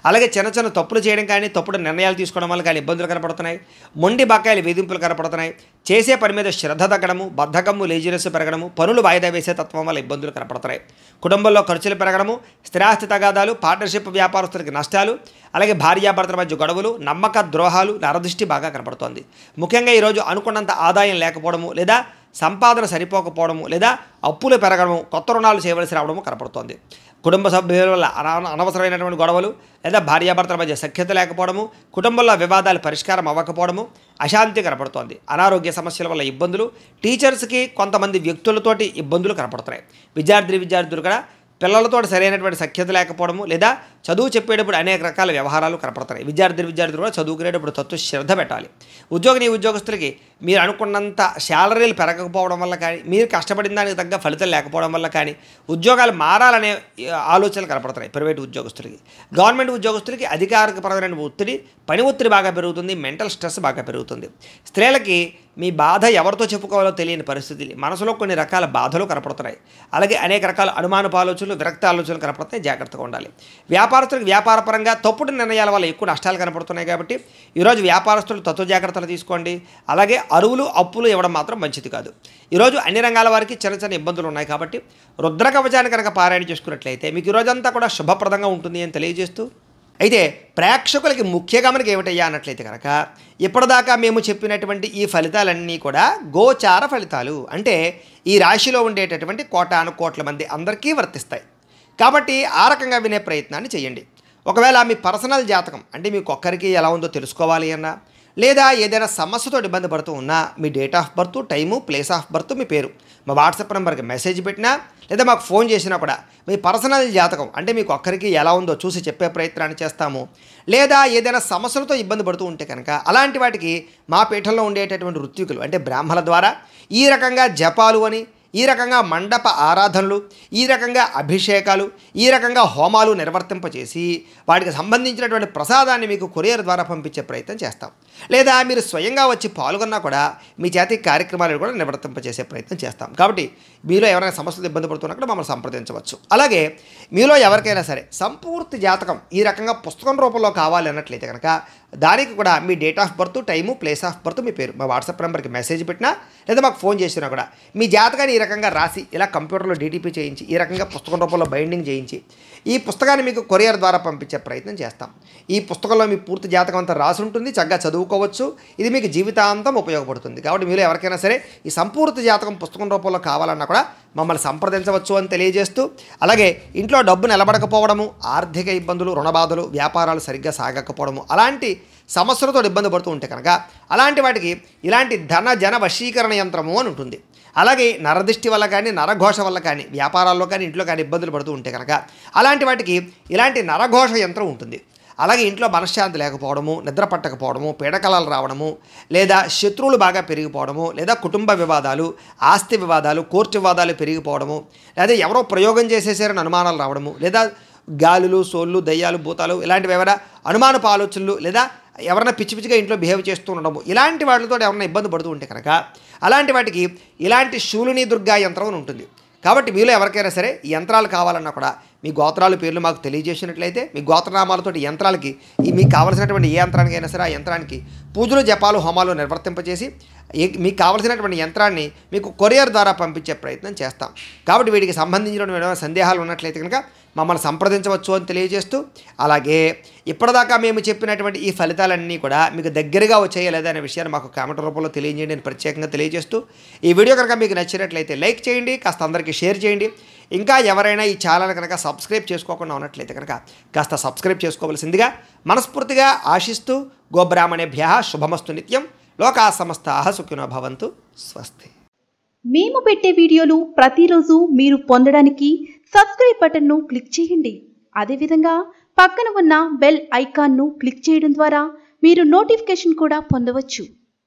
అలాగే చిన్న చిన్న తప్పులు చేయడం కానీ, తప్పుడు నిర్ణయాలు తీసుకోవడం వల్ల కానీ ఇబ్బందులు కనపడుతున్నాయి. మొండి బకాయిల వేధింపులు కనపడుతున్నాయి. చేసే పని మీద శ్రద్ధ తగ్గడము, బద్ధకము, లేజినెస్ పెరగడము, పనులు వాయిదా వేసే తత్వం వల్ల ఇబ్బందులు కనపడుతున్నాయి. కుటుంబంలో ఖర్చులు పెరగడము, స్థిరాస్తి తగాదాలు, పార్ట్నర్షిప్ వ్యాపారస్తులకి నష్టాలు, అలాగే భార్యాభర్తల మధ్య గొడవలు, నమ్మక ద్రోహాలు, నరదృష్టి బాగా కనపడుతోంది. ముఖ్యంగా ఈరోజు అనుకున్నంత ఆదాయం లేకపోవడము, లేదా సంపాదన సరిపోకపోవడము, లేదా అప్పులు పెరగడము, కొత్త రుణాలు చేయవలసి రావడము కనపడుతోంది. కుటుంబ సభ్యుల వల్ల అనవసరమైనటువంటి గొడవలు, లేదా భార్యాభర్తల మధ్య సఖ్యత లేకపోవడము, కుటుంబంలో వివాదాలు పరిష్కారం అవ్వకపోవడము, అశాంతి కనపడుతోంది. అనారోగ్య సమస్యల వల్ల ఇబ్బందులు, టీచర్స్కి కొంతమంది వ్యక్తులతోటి ఇబ్బందులు కనపడుతున్నాయి. విద్యార్థులు కూడా పిల్లలతో సరైనటువంటి సఖ్యత లేకపోవడము, లేదా చదువు చెప్పేటప్పుడు అనేక రకాల వ్యవహారాలు కనపడుతున్నాయి. విద్యార్థులు కూడా చదువుకునేటప్పుడు తత్వ శ్రద్ధ పెట్టాలి. ఉద్యోగస్తులకి మీరు అనుకున్నంత శాలరీలు పెరగకపోవడం వల్ల కానీ, మీరు కష్టపడిన దానికి తగ్గ ఫలితం లేకపోవడం వల్ల కానీ ఉద్యోగాలు మారాలనే ఆలోచనలు కనపడుతున్నాయి. ప్రైవేటు ఉద్యోగస్తులకి, గవర్నమెంట్ ఉద్యోగస్తులకి అధికారికపరమైన ఒత్తిడి, పని ఒత్తిడి బాగా పెరుగుతుంది. మెంటల్ స్ట్రెస్ బాగా పెరుగుతుంది. స్త్రీలకి మీ బాధ ఎవరితో చెప్పుకోవాలో తెలియని పరిస్థితి, మనసులో కొన్ని రకాల బాధలు కనపడుతున్నాయి. అలాగే అనేక రకాల అనుమానపు ఆలోచనలు, విరక్త ఆలోచనలు కనపడుతున్నాయి. జాగ్రత్తగా ఉండాలి. వ్యాపారస్తులకు వ్యాపారపరంగా తప్పుడు నిర్ణయాల వల్ల ఎక్కువ నష్టాలు కనపడుతున్నాయి కాబట్టి ఈరోజు వ్యాపారస్తులు తత్వ జాగ్రత్తలు తీసుకోండి. అలాగే అరువులు, అప్పులు ఇవ్వడం మాత్రం మంచిది కాదు. ఈరోజు అన్ని రంగాల వారికి చిన్న చిన్న ఇబ్బందులు ఉన్నాయి కాబట్టి రుద్ర కవచాన్ని కనుక పారాయణ చేసుకున్నట్లయితే మీకు ఈరోజంతా కూడా శుభప్రదంగా ఉంటుంది అని తెలియజేస్తూ, అయితే ప్రేక్షకులకి ముఖ్య గమనిక ఏమిటయ్యా అన్నట్లయితే కనుక ఇప్పటిదాకా మేము చెప్పినటువంటి ఈ ఫలితాలన్నీ కూడా గోచార ఫలితాలు, అంటే ఈ రాశిలో ఉండేటటువంటి కోటాను కోట్ల మంది అందరికీ వర్తిస్తాయి. కాబట్టి ఆ రకంగా వినే ప్రయత్నాన్ని చేయండి. ఒకవేళ మీ పర్సనల్ జాతకం అంటే మీకు ఒక్కరికి ఎలా ఉందో తెలుసుకోవాలి అన్నా, లేదా ఏదైనా సమస్యతో ఇబ్బంది పడుతూ ఉన్నా మీ date of birth, time, place of birth, మీ పేరు మా వాట్సాప్ నెంబర్కి మెసేజ్ పెట్టినా, లేదా మాకు ఫోన్ చేసినా కూడా మీ పర్సనల్ జాతకం అంటే మీకు ఒక్కరికి ఎలా ఉందో చూసి చెప్పే ప్రయత్నాన్ని చేస్తాము. లేదా ఏదైనా సమస్యలతో ఇబ్బంది పడుతూ ఉంటే కనుక అలాంటి వాటికి మా పీఠంలో ఉండేటటువంటి ఋత్వికులు అంటే బ్రాహ్మణుల ద్వారా ఈ రకంగా జపాలు అని, ఈ రకంగా మండప ఆరాధనలు, ఈ రకంగా అభిషేకాలు, ఈ రకంగా హోమాలు నిర్వర్తింపచేసి వాటికి సంబంధించినటువంటి ప్రసాదాన్ని మీకు కొరియర్ ద్వారా పంపించే ప్రయత్నం చేస్తాం. లేదా మీరు స్వయంగా వచ్చి పాల్గొన్నా కూడా మీ చేతి కార్యక్రమాలను కూడా నిర్వర్తింపచేసే ప్రయత్నం చేస్తాం. కాబట్టి మీలో ఎవరైనా సమస్యలు ఇబ్బంది పడుతున్నా కూడా మమ్మల్ని సంప్రదించవచ్చు. అలాగే మీలో ఎవరికైనా సరే సంపూర్తి జాతకం ఈ రకంగా పుస్తకం రూపంలో కావాలి అన్నట్లయితే కనుక దానికి కూడా మీ date of birth, time, place of birth, మీ పేరు మా వాట్సాప్ నెంబర్కి మెసేజ్ పెట్టినా, లేదా మాకు ఫోన్ చేసినా కూడా మీ జాతకాన్ని ఈ రకంగా రాసి ఇలా కంప్యూటర్లో డీటీపీ చేయించి ఈ రకంగా పుస్తకం రూపంలో బైండింగ్ చేయించి ఈ పుస్తకాన్ని మీకు కొరియర్ ద్వారా పంపించే ప్రయత్నం చేస్తాం. ఈ పుస్తకంలో మీ పూర్తి జాతకం అంతా రాసి ఉంటుంది. చక్కగా చదువుకోవచ్చు. ఇది మీకు జీవితాంతం ఉపయోగపడుతుంది. కాబట్టి మీరు ఎవరికైనా సరే ఈ సంపూర్తి జాతకం పుస్తకం రూపంలో కావాలన్నా కూడా మమ్మల్ని సంప్రదించవచ్చు అని తెలియజేస్తూ, అలాగే ఇంట్లో డబ్బు నిలబడకపోవడము, ఆర్థిక ఇబ్బందులు, రుణబాధలు, వ్యాపారాలు సరిగ్గా సాగకపోవడము, అలాంటి సమస్యలతో ఇబ్బంది పడుతూ ఉంటే కనుక అలాంటి వాటికి ఇలాంటి ధన జన వశీకరణ యంత్రము అని ఉంటుంది. అలాగే నరదృష్టి వల్ల కానీ, నరఘోష వల్ల కానీ, వ్యాపారాల్లో కానీ, ఇంట్లో కానీ ఇబ్బందులు పడుతూ ఉంటే కనుక అలాంటి వాటికి ఇలాంటి నరఘోష యంత్రం ఉంటుంది. అలాగే ఇంట్లో మనశ్శాంతి లేకపోవడము, నిద్ర పట్టకపోవడము, పీడకలాలు రావడము, లేదా శత్రువులు బాగా పెరిగిపోవడము, లేదా కుటుంబ వివాదాలు, ఆస్తి వివాదాలు, కోర్టు వివాదాలు పెరిగిపోవడము, లేదా ఎవరో ప్రయోగం చేసేసారని అనుమానాలు రావడము, లేదా గాలులు, సోళ్ళు, దయ్యాలు, భూతాలు ఇలాంటివి ఏమైనా అనుమానపు ఆలోచనలు, లేదా ఎవరైనా పిచ్చి పిచ్చిగా ఇంట్లో బిహేవ్ చేస్తూ ఉండడము, ఇలాంటి వాటితో ఎవరైనా ఇబ్బంది పడుతూ ఉంటే కనుక అలాంటి వాటికి ఇలాంటి శూలిని దుర్గా యంత్రం అని ఉంటుంది. కాబట్టి మీలో ఎవరికైనా సరే ఈ యంత్రాలు కావాలన్నా కూడా మీ గోత్రాల పేర్లు మాకు తెలియజేసినట్లయితే మీ గోత్రనామాలతో యంత్రాలకి మీకు కావలసినటువంటి ఏ యంత్రానికైనా సరే ఆ యంత్రానికి పూజలు, జపాలు, హోమాలు నిర్వర్తింపజేసి మీకు కావలసినటువంటి యంత్రాన్ని మీకు కొరియర్ ద్వారా పంపించే ప్రయత్నం చేస్తాం. కాబట్టి వీటికి సంబంధించిన సందేహాలు ఉన్నట్లయితే కనుక మమ్మల్ని సంప్రదించవచ్చు అని తెలియజేస్తూ, అలాగే ఇప్పటిదాకా మేము చెప్పినటువంటి ఈ ఫలితాలన్నీ కూడా మీకు దగ్గరగా వచ్చాయా లేదా అనే విషయాన్ని మాకు కామెంట్ రూపంలో తెలియజేయండి అని ప్రత్యేకంగా తెలియజేస్తూ, ఈ వీడియో కనుక మీకు నచ్చినట్లయితే లైక్ చేయండి, కాస్త అందరికీ షేర్ చేయండి. ఇంకా ఎవరైనా ఈ ఛానల్ కనుక సబ్స్క్రైబ్ చేసుకోకుండా ఉన్నట్లయితే కనుక కాస్త సబ్స్క్రైబ్ చేసుకోవాల్సిందిగా మనస్ఫూర్తిగా ఆశిస్తూ, గోబ్రాహ్మణేభ్యః శుభమస్తు నిత్యం, లోకా సమస్తాః సుఖినో భవంతు, స్వస్తి. మేము పెట్టే వీడియోలు ప్రతిరోజు మీరు పొందడానికి సబ్స్క్రైబ్ బటన్ను క్లిక్ చేయండి. అదేవిధంగా పక్కన ఉన్న బెల్ ఐకాన్ను క్లిక్ చేయడం ద్వారా మీరు నోటిఫికేషన్ కూడా పొందవచ్చు.